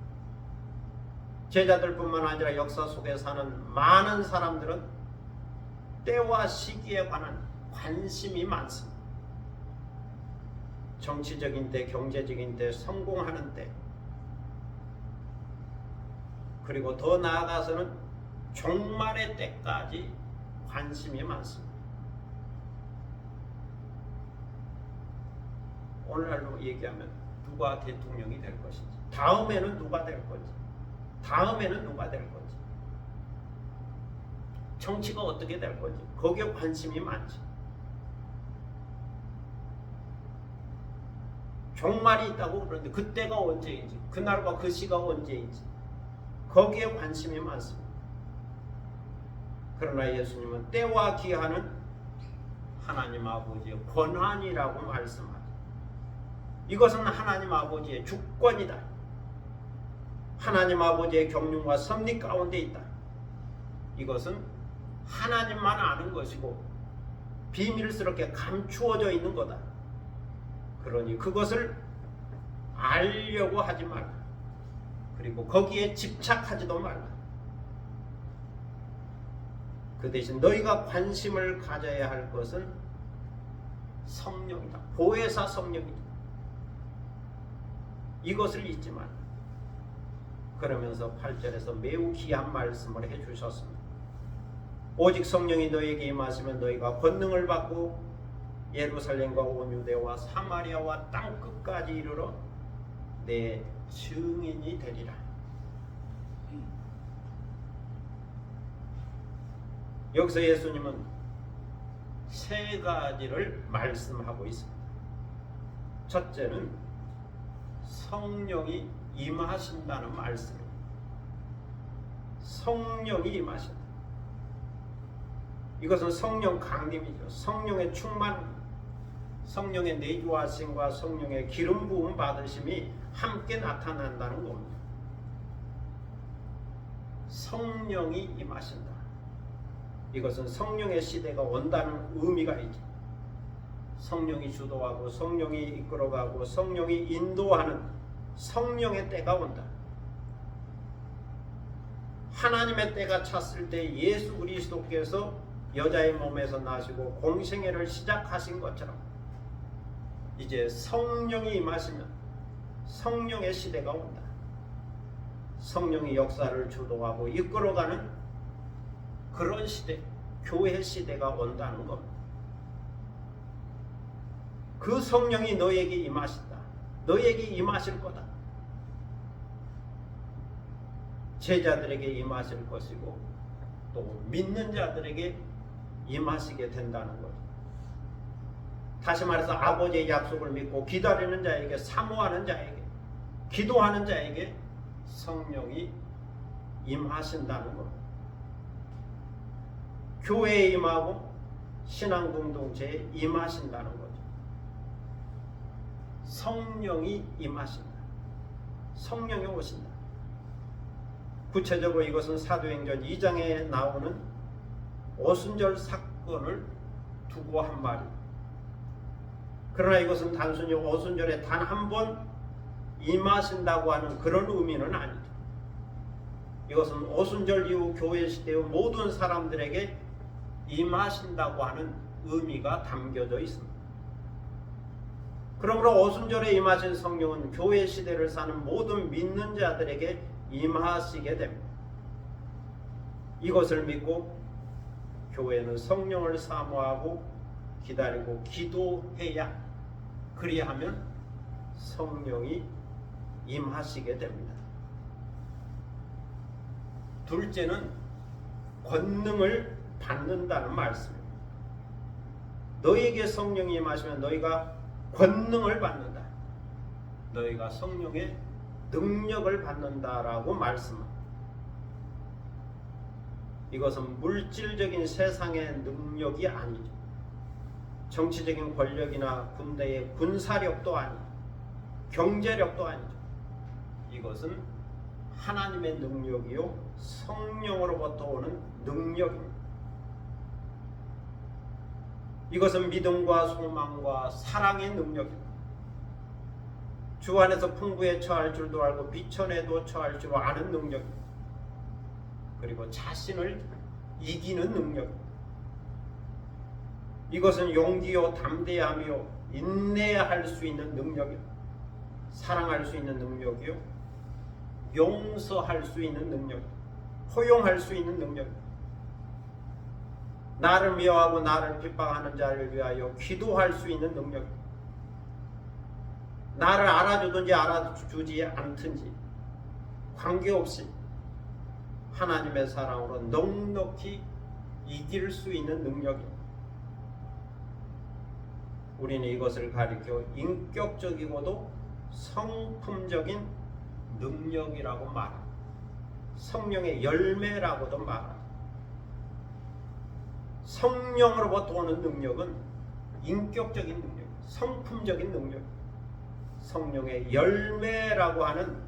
제자들뿐만 아니라 역사 속에 사는 많은 사람들은 때와 시기에 관한 관심이 많습니다. 정치적인 때, 경제적인 때, 성공하는 때, 그리고 더 나아가서는 종말의 때까지 관심이 많습니다. 오늘날로 얘기하면 누가 대통령이 될 것인지, 다음에는 누가 될 건지, 다음에는 누가 될 건지, 정치가 어떻게 될 건지 거기에 관심이 많지. 종말이 있다고 그러는데 그때가 언제인지, 그날과 그 시가 언제인지 거기에 관심이 많습니다. 그러나 예수님은 때와 기한은 하나님 아버지의 권한이라고 말씀하죠. 이것은 하나님 아버지의 주권이다. 하나님 아버지의 경륜과 섭리 가운데 있다. 이것은 하나님만 아는 것이고 비밀스럽게 감추어져 있는 거다. 그러니 그것을 알려고 하지 말라. 그리고 거기에 집착하지도 말라. 그 대신 너희가 관심을 가져야 할 것은 성령이다. 보혜사 성령이다. 이것을 잊지 말라. 그러면서 8절에서 매우 귀한 말씀을 해주셨습니다. 오직 성령이 너희에게 임하시면 너희가 권능을 받고 예루살렘과 온 유대와 사마리아와 땅끝까지 이르러 내 증인이 되리라. 여기서 예수님은 세 가지를 말씀하고 있습니다. 첫째는 성령이 임하신다는 말씀입니다. 성령이 임하신다. 이것은 성령 강림이죠. 성령의 충만, 성령의 내주하심과 성령의 기름 부음 받으심이 함께 나타난다는 겁니다. 성령이 임하신다. 이것은 성령의 시대가 온다는 의미가 있죠. 성령이 주도하고 성령이 이끌어가고 성령이 인도하는 성령의 때가 온다. 하나님의 때가 찼을 때 예수 그리스도께서 여자의 몸에서 나시고 공생애를 시작하신 것처럼 이제 성령이 임하시면 성령의 시대가 온다. 성령이 역사를 주도하고 이끌어가는 그런 시대, 교회 시대가 온다는 겁니다. 그 성령이 너에게 임하신다. 너에게 임하실 거다. 제자들에게 임하실 것이고 또 믿는 자들에게 임하시게 된다는 거죠. 다시 말해서 아버지의 약속을 믿고 기다리는 자에게, 사모하는 자에게, 기도하는 자에게 성령이 임하신다는 것. 교회에 임하고 신앙 공동체에 임하신다는 거죠. 성령이 임하신다. 성령이 오신다. 구체적으로 이것은 사도행전 2장에 나오는 오순절 사건을 두고 한 말입니다. 그러나 이것은 단순히 오순절에 단 한 번 임하신다고 하는 그런 의미는 아니죠. 이것은 오순절 이후 교회 시대의 모든 사람들에게 임하신다고 하는 의미가 담겨져 있습니다. 그러므로 오순절에 임하신 성령은 교회 시대를 사는 모든 믿는 자들에게 임하시게 됩니다. 이것을 믿고 교회는 성령을 사모하고 기다리고 기도해야, 그리하면 성령이 임하시게 됩니다. 둘째는 권능을 받는다는 말씀입니다. 너희에게 성령이 임하시면 너희가 권능을 받는다. 너희가 성령의 능력을 받는다라고 말씀합니다. 이것은 물질적인 세상의 능력이 아니죠. 정치적인 권력이나 군대의 군사력도 아니고 경제력도 아니죠. 이것은 하나님의 능력이요 성령으로부터 오는 능력입니다. 이것은 믿음과 소망과 사랑의 능력입니다. 주 안에서 풍부에 처할 줄도 알고 비천에도 처할 줄 아는 능력입니다. 그리고 자신을 이기는 능력입니다. 이것은 용기요 담대함이요 인내할 수 있는 능력입니다. 사랑할 수 있는 능력이요 용서할 수 있는 능력, 포용할 수 있는 능력, 나를 미워하고 나를 핍박하는 자를 위하여 기도할 수 있는 능력, 나를 알아주든지 알아주지 않든지 관계없이 하나님의 사랑으로 넉넉히 이길 수 있는 능력입니다. 우리는 이것을 가리켜 인격적이고도 성품적인 능력이라고 말합니다. 성령의 열매라고도 말합니다. 성령으로부터 오는 능력은 인격적인 능력, 성품적인 능력, 성령의 열매라고 하는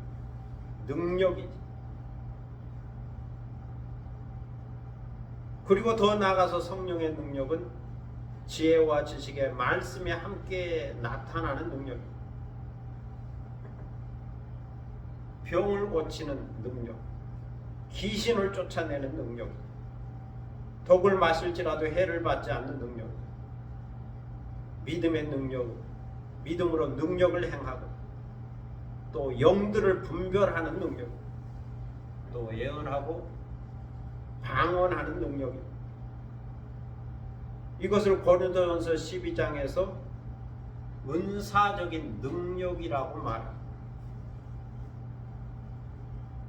능력이지. 그리고 더 나아가서 성령의 능력은 지혜와 지식의 말씀에 함께 나타나는 능력입니다. 병을 고치는 능력, 귀신을 쫓아내는 능력, 독을 마실지라도 해를 받지 않는 능력, 믿음의 능력, 믿음으로 능력을 행하고 또 영들을 분별하는 능력, 또 예언하고 방언하는 능력입니다. 이것을 고린도전서 12장에서 은사적인 능력이라고 말합니다.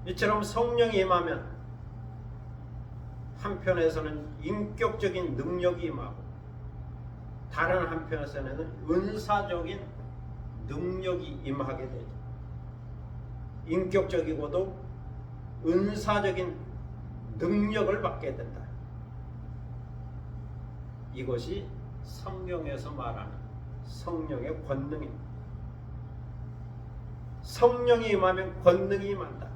이처럼 성령이 임하면 한편에서는 인격적인 능력이 임하고 다른 한편에서는 은사적인 능력이 임하게 되죠. 인격적이고도 은사적인 능력을 받게 된다. 이것이 성경에서 말하는 성령의 권능입니다. 성령이 임하면 권능이 임한다.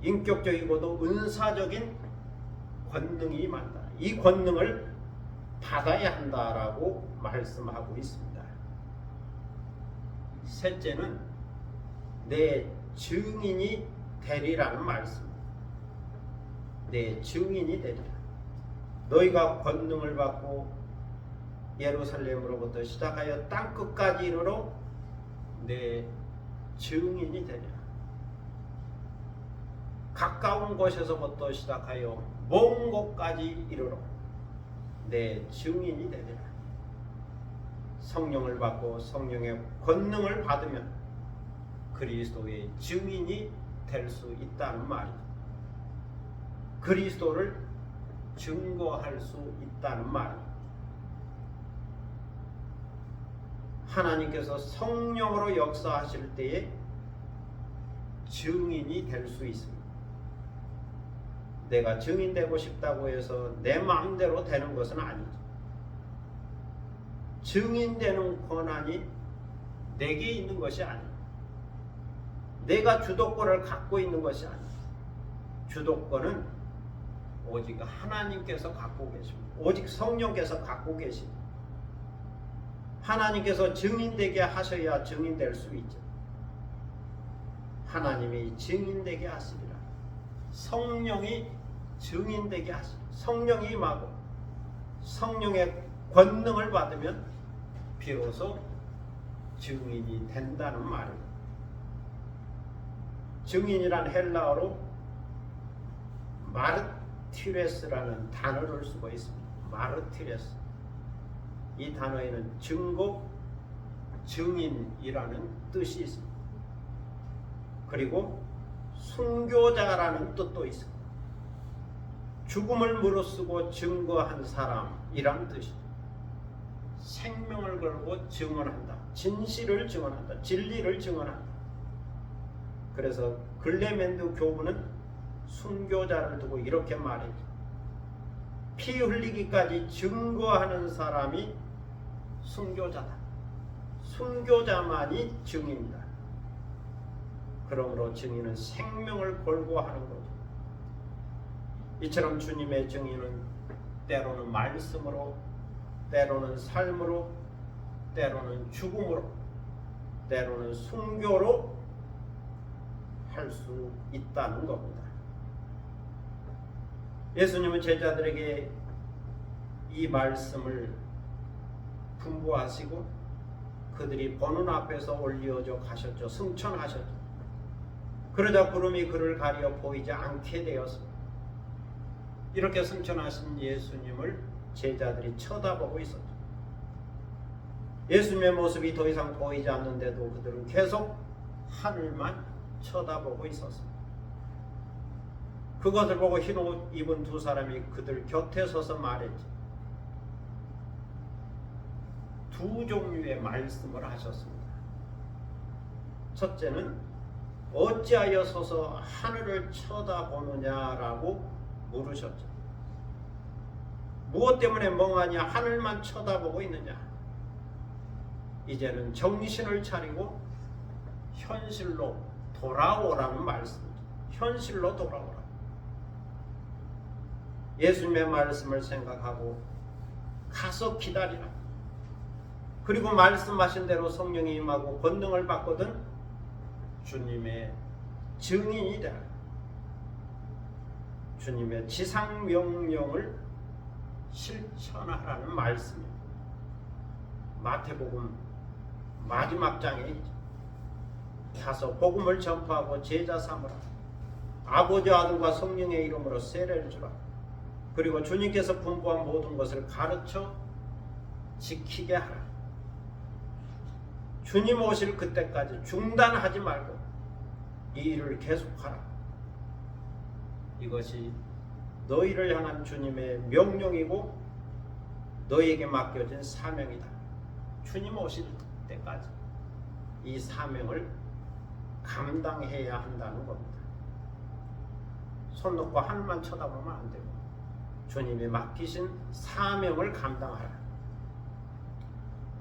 인격적이고도 은사적인 권능이 임한다. 이 권능을 받아야 한다라고 말씀하고 있습니다. 셋째는 내 증인이 되리라는 말씀입니다. 내 증인이 되리라. 너희가 권능을 받고 예루살렘으로부터 시작하여 땅끝까지 이르러 내 증인이 되리라. 가까운 곳에서부터 시작하여 먼 곳까지 이르러 내 증인이 되리라. 성령을 받고 성령의 권능을 받으면 그리스도의 증인이 될 수 있다는 말이죠. 그리스도를 증거할 수 있다는 말이죠. 하나님께서 성령으로 역사하실 때에 증인이 될 수 있습니다. 내가 증인되고 싶다고 해서 내 마음대로 되는 것은 아니죠. 증인되는 권한이 내게 있는 것이 아니에요. 내가 주도권을 갖고 있는 것이 아니에요. 주도권은 오직 하나님께서 갖고 계십니다. 오직 성령께서 갖고 계십니다. 하나님께서 증인되게 하셔야 증인될 수 있죠. 하나님이 증인되게 하시리라. 성령이 증인되게 하시리라. 성령이 임하고 성령의 권능을 받으면 비로소 증인이 된다는 말입니다. 증인이란 헬라어로 마르티레스라는 단어를 쓰고 있습니다. 마르티레스. 이 단어에는 증거, 증인이라는 뜻이 있습니다. 그리고 순교자라는 뜻도 있습니다. 죽음을 무릅쓰고 증거한 사람이란 뜻이죠. 생명을 걸고 증언한다. 진실을 증언한다. 진리를 증언한다. 그래서 글레멘드 교부는 순교자를 두고 이렇게 말했죠. 피 흘리기까지 증거하는 사람이 순교자다. 순교자만이 증인이다. 그러므로 증인은 생명을 걸고 하는 거죠. 이처럼 주님의 증인은 때로는 말씀으로, 때로는 삶으로, 때로는 죽음으로, 때로는 순교로 할 수 있다는 겁니다. 예수님은 제자들에게 이 말씀을 분부하시고 그들이 보는 앞에서 올려져 가셨죠. 승천하셨죠. 그러자 구름이 그를 가려 보이지 않게 되었습니다. 이렇게 승천하신 예수님을 제자들이 쳐다보고 있었죠. 예수님의 모습이 더 이상 보이지 않는데도 그들은 계속 하늘만 쳐다보고 있었습니다. 그것을 보고 흰 옷 입은 두 사람이 그들 곁에 서서 말했지. 두 종류의 말씀을 하셨습니다. 첫째는 어찌하여 서서 하늘을 쳐다보느냐라고 물으셨죠. 무엇 때문에 멍하니 하늘만 쳐다보고 있느냐. 이제는 정신을 차리고 현실로 돌아오라는 말씀이죠. 현실로 돌아오라. 예수님의 말씀을 생각하고 가서 기다리라. 그리고 말씀하신 대로 성령이 임하고 권능을 받거든 주님의 증인이 되라. 주님의 지상 명령을 실천하라는 말씀입니다. 마태복음 마지막 장에 있죠. 가서 복음을 전파하고 제자 삼으라. 아버지 아들과 성령의 이름으로 세례를 주라. 그리고 주님께서 분부한 모든 것을 가르쳐 지키게 하라. 주님 오실 그때까지 중단하지 말고 이 일을 계속하라. 이것이 너희를 향한 주님의 명령이고 너희에게 맡겨진 사명이다. 주님 오실 때까지 이 사명을 감당해야 한다는 겁니다. 손 놓고 하늘만 쳐다보면 안 되고 주님이 맡기신 사명을 감당하라.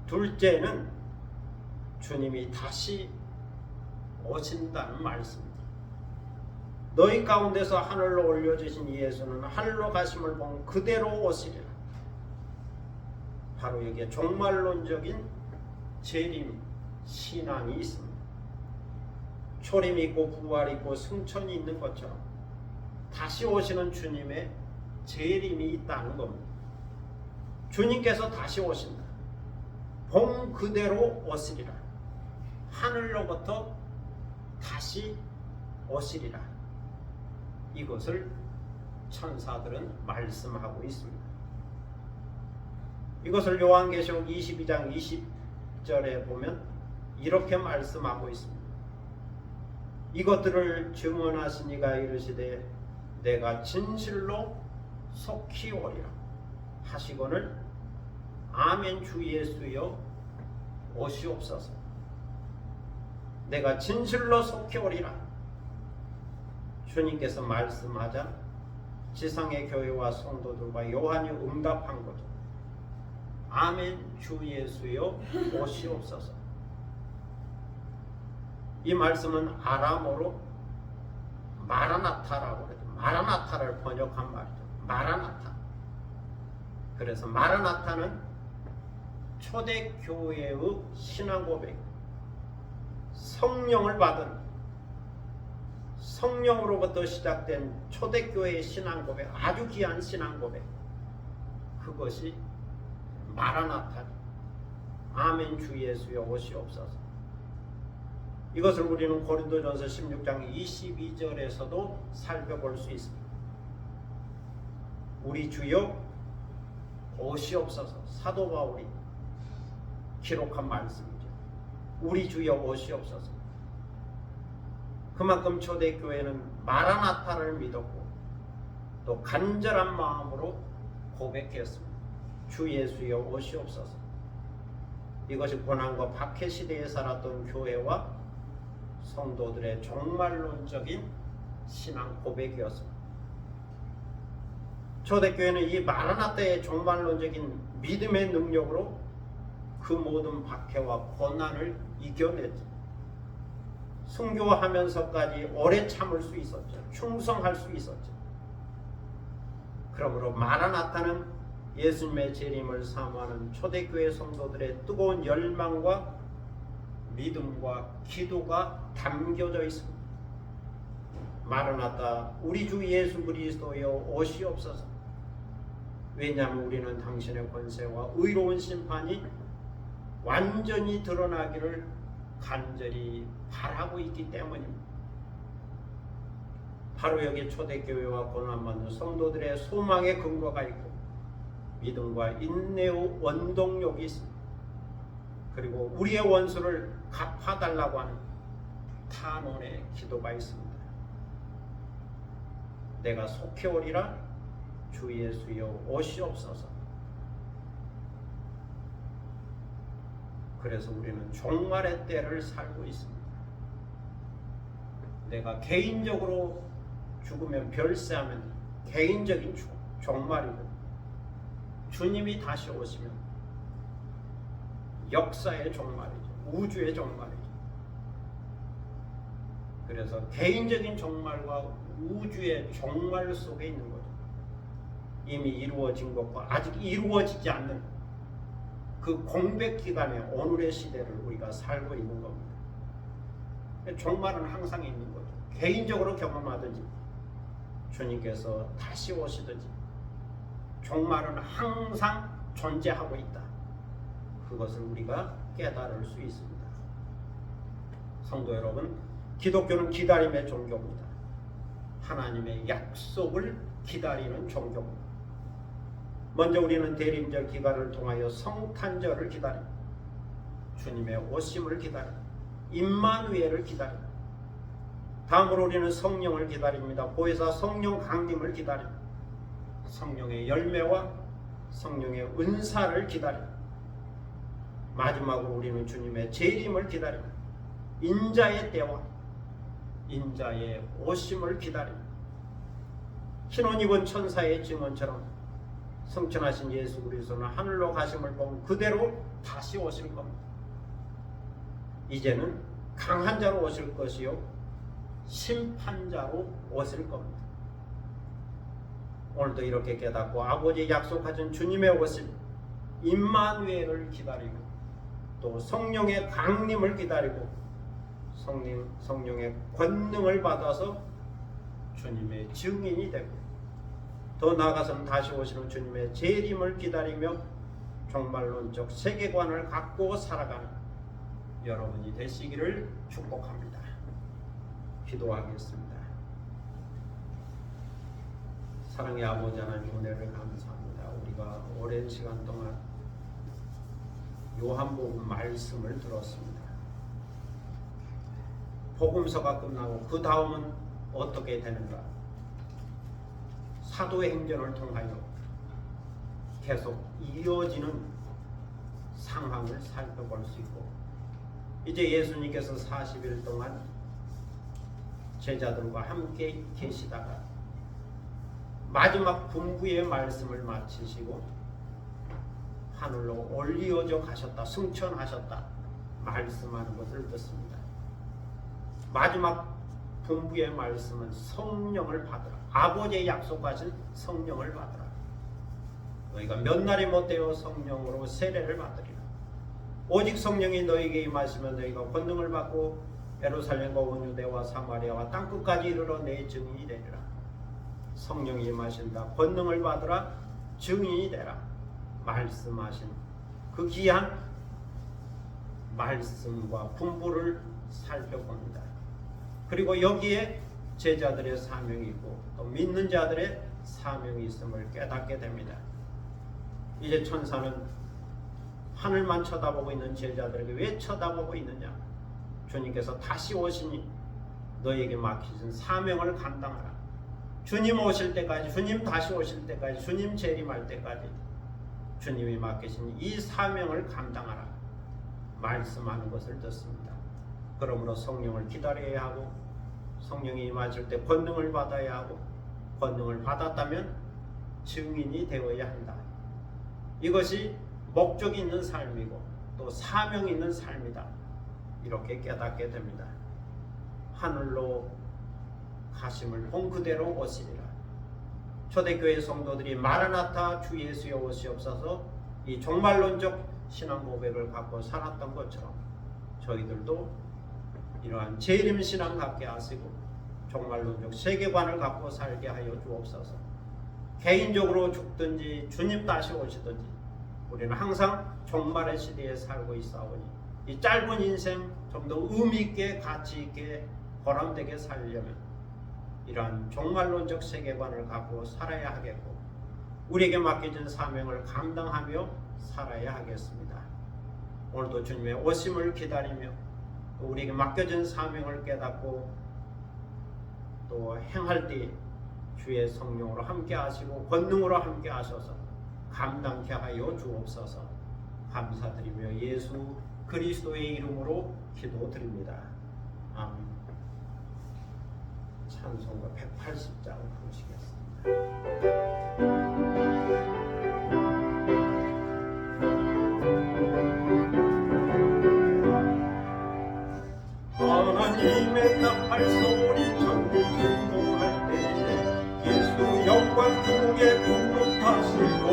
둘째는 주님이 다시 오신다는 말씀입니다. 너희 가운데서 하늘로 올려주신 예수는 하늘로 가심을 본 그대로 오시리라. 바로 여기에 종말론적인 재림 신앙이 있습니다. 초림이 있고 부활이 있고 승천이 있는 것처럼 다시 오시는 주님의 재림이 있다는 겁니다. 주님께서 다시 오신다. 본 그대로 오시리라. 하늘로부터 다시 오시리라. 이것을 천사들은 말씀하고 있습니다. 이것을 요한계시록 22장 20절에 보면 이렇게 말씀하고 있습니다. 이것들을 증언하시니가 이르시되 내가 진실로 속히 오리라 하시거늘 아멘 주 예수여 오시옵소서. 내가 진실로 속히 오리라. 주님께서 말씀하자 지상의 교회와 성도들과 요한이 응답한 거죠. 아멘 주 예수여 오시옵소서. 이 말씀은 아람어로 마라나타라고 해요. 마라나타를 번역한 말이죠. 마라나타. 그래서 마라나타는 초대교회의 신앙 고백, 성령을 받은 성령으로부터 시작된 초대교회의 신앙 고백, 아주 귀한 신앙 고백, 그것이 마라나타. 아멘 주 예수여 오시옵소서. 이것을 우리는 고린도전서 16장 22절에서도 살펴볼 수 있습니다. 우리 주여 오시옵소서. 사도 바울이 기록한 말씀이죠. 우리 주여 오시옵소서. 그만큼 초대교회는 마라나타를 믿었고 또 간절한 마음으로 고백했습니다. 주 예수여 오시옵소서. 이것이 고난과 박해 시대에 살았던 교회와 성도들의 종말론적인 신앙 고백이었습니다. 초대교회는 이 마라나타의 종말론적인 믿음의 능력으로 그 모든 박해와 고난을 이겨냈죠. 순교하면서까지 오래 참을 수 있었죠. 충성할 수 있었죠. 그러므로 마라나타는 예수님의 재림을 사모하는 초대교회 성도들의 뜨거운 열망과 믿음과 기도가 담겨져 있습니다. 마라나타 우리 주 예수 그리스도여 오시옵소서. 왜냐하면 우리는 당신의 권세와 의로운 심판이 완전히 드러나기를 간절히 바라고 있기 때문입니다. 바로 여기 초대교회와 고난받는 성도들의 소망의 근거가 있고 믿음과 인내의 원동력이 있습니다. 그리고 우리의 원수를 갚아달라고 하는 탄원의 기도가 있습니다. 내가 속히 오리라. 주 예수여 오시옵소서. 그래서 우리는 종말의 때를 살고 있습니다. 내가 개인적으로 죽으면 별세하면 개인적인 종말이고, 주님이 다시 오시면 역사의 종말이죠. 우주의 종말이죠. 그래서 개인적인 종말과 우주의 종말 속에 있는 거죠. 이미 이루어진 것과 아직 이루어지지 않는 그 공백 기간에 오늘의 시대를 우리가 살고 있는 겁니다. 종말은 항상 있는 거죠. 개인적으로 경험하든지 주님께서 다시 오시든지 종말은 항상 존재하고 있다. 그것을 우리가 깨달을 수 있습니다. 성도 여러분, 기독교는 기다림의 종교입니다. 하나님의 약속을 기다리는 종교입니다. 먼저 우리는 대림절 기간을 통하여 성탄절을 기다립니다. 주님의 오심을 기다립니다. 임마누엘을 기다립니다. 다음으로 우리는 성령을 기다립니다. 보혜사 성령 강림을 기다립니다. 성령의 열매와 성령의 은사를 기다립니다. 마지막으로 우리는 주님의 재림을 기다립니다. 인자의 때와 인자의 오심을 기다립니다. 흰옷 입은 천사의 증언처럼 성천하신 예수 그리스도는 하늘로 가심을 본 그대로 다시 오실 겁니다. 이제는 강한 자로 오실 것이요 심판자로 오실 겁니다. 오늘도 이렇게 깨닫고 아버지 약속하신 주님의 오심 임마누엘을 기다리고 또 성령의 강림을 기다리고 성령의 권능을 받아서 주님의 증인이 되고 더 나아가서는 다시 오시는 주님의 재림을 기다리며 종말론적 세계관을 갖고 살아가는 여러분이 되시기를 축복합니다. 기도하겠습니다. 사랑의 아버지 하나님, 은혜를 감사합니다. 우리가 오랜 시간 동안 요한복음 말씀을 들었습니다. 복음서가 끝나고 그 다음은 어떻게 되는가? 사도행전을 통하여 계속 이어지는 상황을 살펴볼 수 있고, 이제 예수님께서 40일 동안 제자들과 함께 계시다가 마지막 분부의 말씀을 마치시고 하늘로 올리어져 가셨다, 승천하셨다 말씀하는 것을 듣습니다. 마지막 분부의 말씀은 성령을 받으라, 아버지의 약속하신 성령을 받으라. 너희가 몇 날이 못되어 성령으로 세례를 받으리라. 오직 성령이 너희에게 임하시면 너희가 권능을 받고 예루살렘과 온 유대와 사마리아와 땅끝까지 이르러 내 증인이 되리라. 성령이 임하신다, 권능을 받으라, 증인이 되라 말씀하신 그 귀한 말씀과 분부를 살펴봅니다. 그리고 여기에 제자들의 사명이 있고 또 믿는 자들의 사명이 있음을 깨닫게 됩니다. 이제 천사는 하늘만 쳐다보고 있는 제자들에게 왜 쳐다보고 있느냐? 주님께서 다시 오시니 너에게 맡기신 사명을 감당하라. 주님 오실 때까지, 주님 다시 오실 때까지, 주님 재림할 때까지 주님이 맡기신 이 사명을 감당하라 말씀하는 것을 듣습니다. 그러므로 성령을 기다려야 하고, 성령이 임하실 때 권능을 받아야 하고, 권능을 받았다면 증인이 되어야 한다. 이것이 목적이 있는 삶이고 또 사명이 있는 삶이다. 이렇게 깨닫게 됩니다. 하늘로 가심을 본 그대로 오시리라. 초대교회 성도들이 마라나타 주 예수여 오시옵소서 이 종말론적 신앙 고백을 갖고 살았던 것처럼 저희들도 이러한 재림 신앙 갖게 하시고 종말론적 세계관을 갖고 살게 하여 주옵소서. 개인적으로 죽든지 주님 다시 오시든지 우리는 항상 종말의 시대에 살고 있사오니 이 짧은 인생 좀 더 의미 있게, 가치 있게, 보람되게 살려면 이러한 종말론적 세계관을 갖고 살아야 하겠고, 우리에게 맡겨진 사명을 감당하며 살아야 하겠습니다. 오늘도 주님의 오심을 기다리며 또 우리에게 맡겨진 사명을 깨닫고 또 행할 때 주의 성령으로 함께 하시고 권능으로 함께 하셔서 감당케 하여 주옵소서. 감사드리며 예수 그리스도의 이름으로 기도드립니다. 아멘. 찬송가 180장 부르시겠습니다. 하나님의 나팔 소리 전국 분동할 때에 예수 영광 중에 부름하시고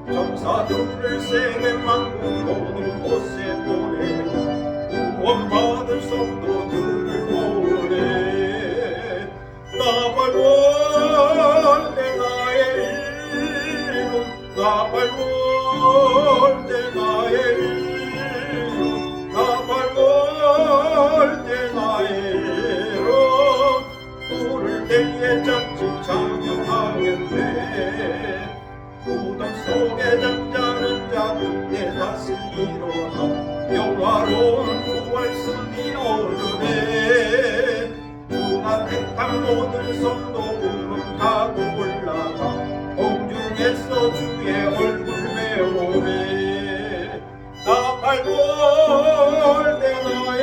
전사들을 세계 만국 모든 곳에 보내고 구원받은 성도들을 보내. 나발월 내 나의 이름, 나발월 내 나의 이름, 나발월 내 나의 이름. 부를 때에 잡지 장명하겠네. 무덤 속에 잠자는 자 그때 다시 일어나 영화로운 부활승이 오르네. 주가 택한 모든 성도 구름 타고 올라가 공중에서 주의 얼굴 배우네. 나팔볼 때 나의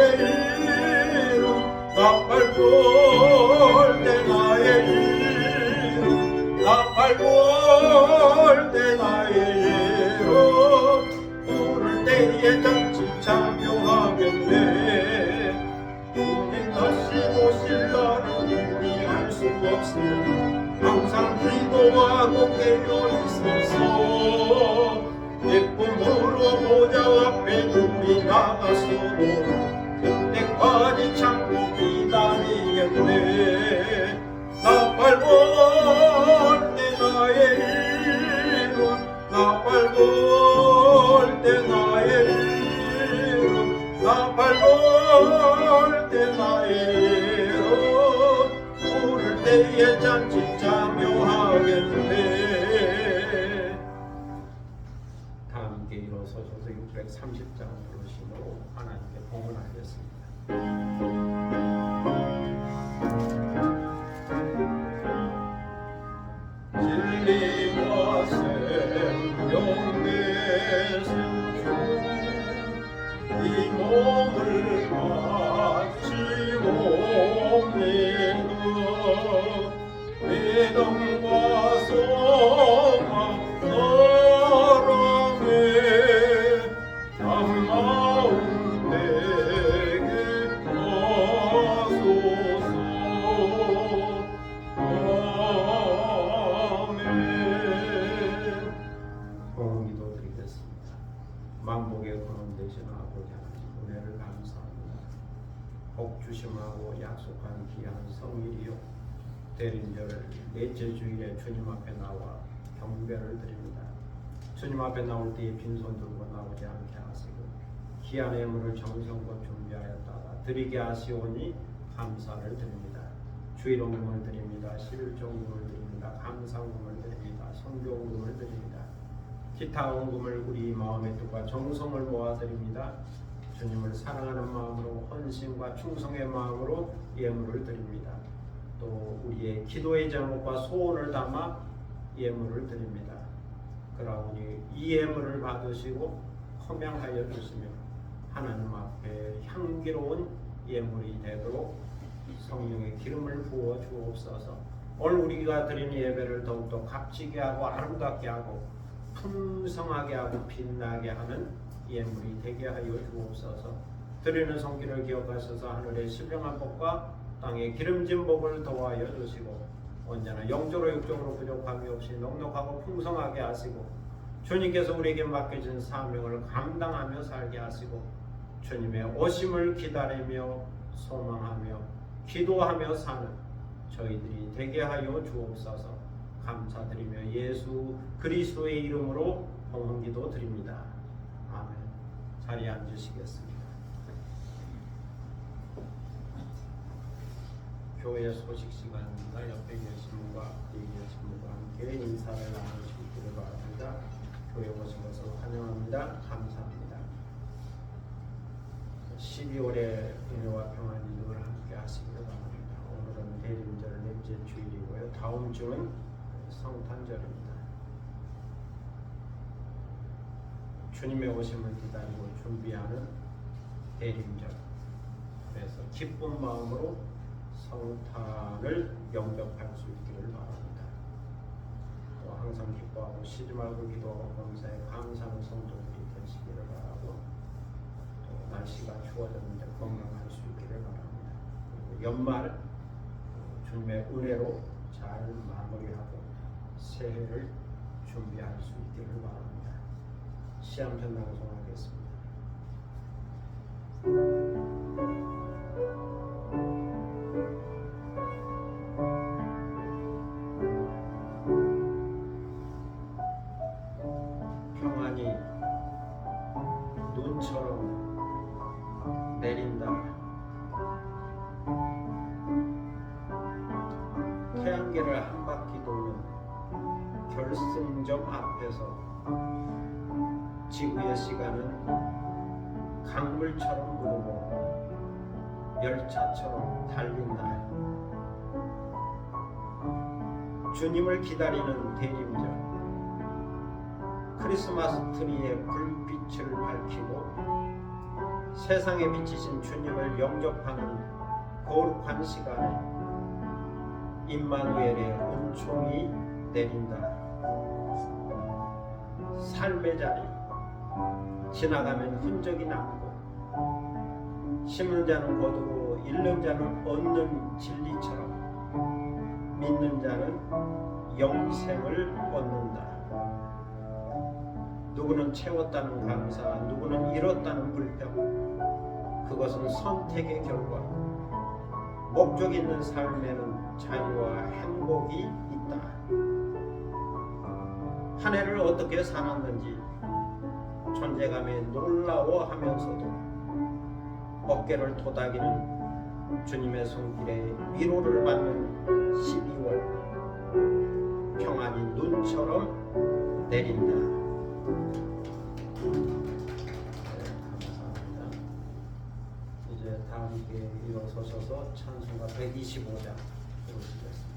이름, 나팔볼 때 나의 이름, 나팔볼 때 나의 이름. 부를 때에 잔치 참여하겠네. 주님 다시 오실 날은 우리 알 수 없으니 항상 기도하고 깨어 있어서 예쁨으로 보좌 앞에 우리 나가서도 그때까지 참고 기다리겠네. 나팔볼 때 나의 이름, 나팔볼 때 나의 이름, 나팔볼 때 나의 이름. 부를 때에 잔치 참여하겠네. 다 함께 일어서셔서 630장 부르심으로 하나님께 봉헌하겠습니다. 진리와 생명 내세 이 몸을 바치 옵니다. 믿음과 소망 사랑에 참마음 내게 하소서. 아멘. 봉기도 드리겠습니다. 만복의 근원 되시는 아버지 하나님 은혜를 감사합니다. 복 주심하고 약속한 귀한 성일이요 대림절 넷째 주일에 주님 앞에 나와 경배를 드립니다. 주님 앞에 나올 때에 빈손 들고 나오지 않게 하시고 귀한 예물을 정성껏 준비하였다가 드리게 하시오니 감사를 드립니다. 주일원금을 드립니다. 11조금을 드립니다. 감사금을 드립니다. 성교금을 드립니다. 기타 원금을 우리 마음의 뜻과 정성을 모아드립니다. 주님을 사랑하는 마음으로 헌신과 충성의 마음으로 예물을 드립니다. 또 우리의 기도의 제목과 소원을 담아 예물을 드립니다. 그러니 이 예물을 받으시고 헌명하여 주시며 하나님 앞에 향기로운 예물이 되도록 성령의 기름을 부어 주옵소서. 오늘 우리가 드린 예배를 더욱더 값지게 하고 아름답게 하고 풍성하게 하고 빛나게 하는 예물이 되게 하여 주옵소서. 드리는 손길을 기억하셔서 하늘의 신령한 복과 땅의 기름진 복을 더하여 주시고 언제나 영적으로 육적으로 부족함이 없이 넉넉하고 풍성하게 하시고 주님께서 우리에게 맡겨진 사명을 감당하며 살게 하시고 주님의 오심을 기다리며 소망하며 기도하며 사는 저희들이 되게 하여 주옵소서. 감사드리며 예수 그리스도의 이름으로 봉헌기도 드립니다. 아멘. 자리에 앉으시겠습니다. 교회 소식 시간입니다. 옆에 계신 분과 뒤에 계신 분과 함께 인사를 나누시기를 바랍니다. 교회 오신 것을 환영합니다. 감사합니다. 12월의 은혜와 평안이 늘 함께 하시기를 바랍니다. 오늘은 대림절 넷째 주일이고요. 다음 주는 성탄절입니다. 주님의 오심을 기다리고 준비하는 대림절. 그래서 기쁜 마음으로 성탄을 영접할 수 있기를 바랍니다. 또 항상 기뻐하고 쉬지 말고 기도하고 범사에 감사하는 성도들이 되시기를 바라고 또 날씨가 추워졌는데 건강할 수 있기를 바랍니다. 그리고 연말 주님의 은혜로 잘 마무리하고 새해를 준비할 수 있기를 바랍니다. 시암편 낭송하겠습니다. 평안이 눈처럼 내린다. 태양계를 한 바퀴 도는 결승점 앞에서 지구의 시간은 강물처럼 흐르고 열차처럼 달린다. 주님을 기다리는 대림절, 크리스마스 트리에 불빛을 밝히고 세상에 비치신 주님을 영접하는 거룩한 시간에 임마누엘의 은총이 내린다. 삶의 자리 지나가면 흔적이 남고 심는 자는 거두고 잃는 자는 얻는 진리처럼 믿는 자는 영생을 얻는다. 누구는 채웠다는 감사, 누구는 잃었다는 불평. 그것은 선택의 결과. 목적 있는 삶에는 자유와 행복이 있다. 한 해를 어떻게 살았는지 존재감에 놀라워하면서도 어깨를 토닥이는 주님의 손길에 위로를 받는 12월. 평안이 눈처럼 내린다. 감사합니다. 이제 다 함께 일어서셔서 찬송가 125장 부르시겠습니다.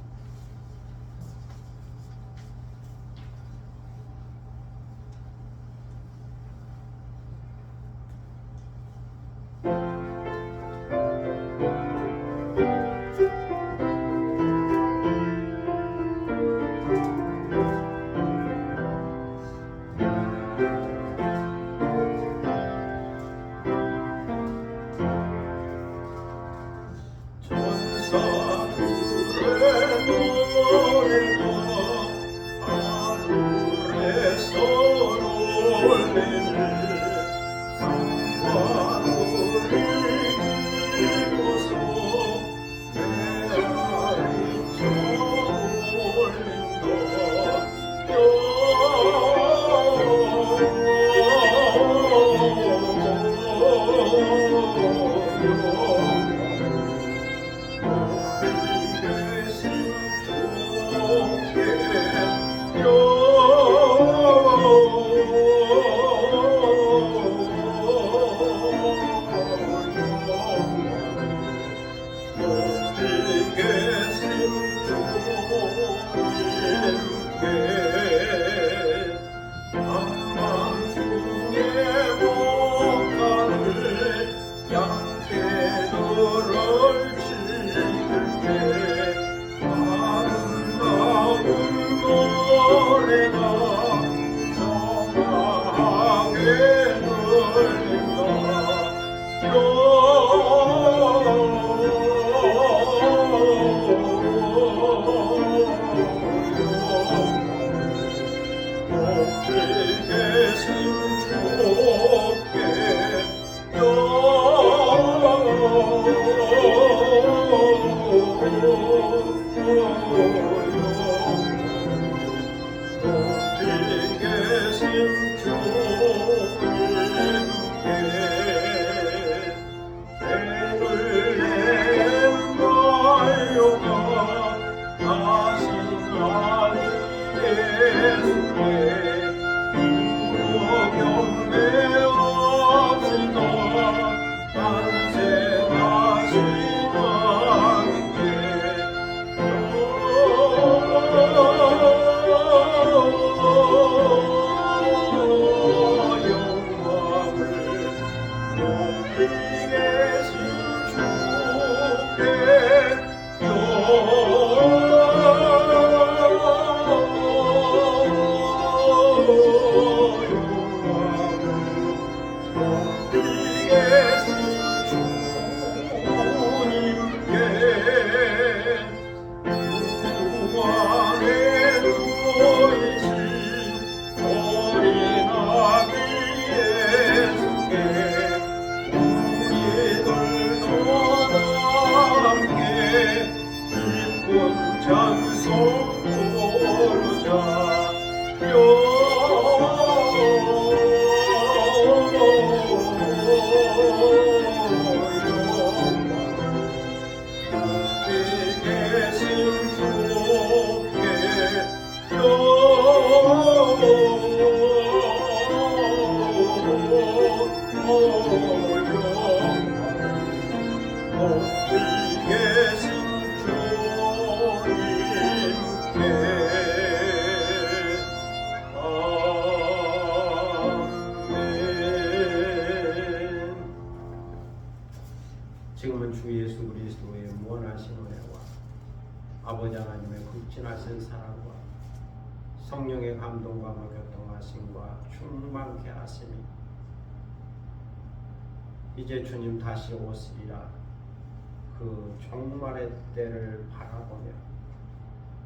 지금은 주 예수 그리스도의 무한하신 은혜와 아버지 하나님의 극진하신 사랑과 성령의 감동과 교통하심과 충만케 하심이 이제 주님 다시 오시리라 그 종말의 때를 바라보며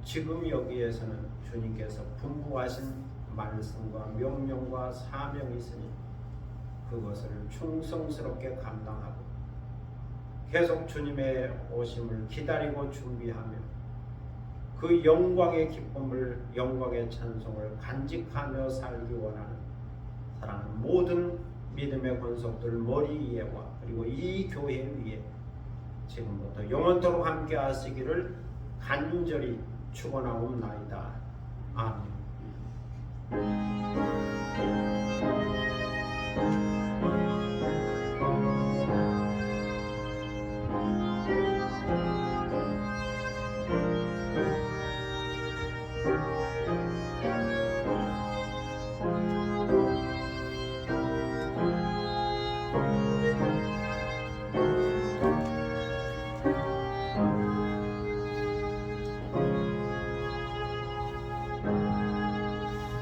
지금 여기에서는 주님께서 분부하신 말씀과 명령과 사명이 있으니 그것을 충성스럽게 감당하고 계속 주님의 오심을 기다리고 준비하며 그 영광의 기쁨을 영광의 찬송을 간직하며 살기 원하는 사랑하는 모든 믿음의 권속들 머리 위에와 그리고 이 교회 위에 지금부터 영원토록 함께 하시기를 간절히 축원하옵나이다. 아멘.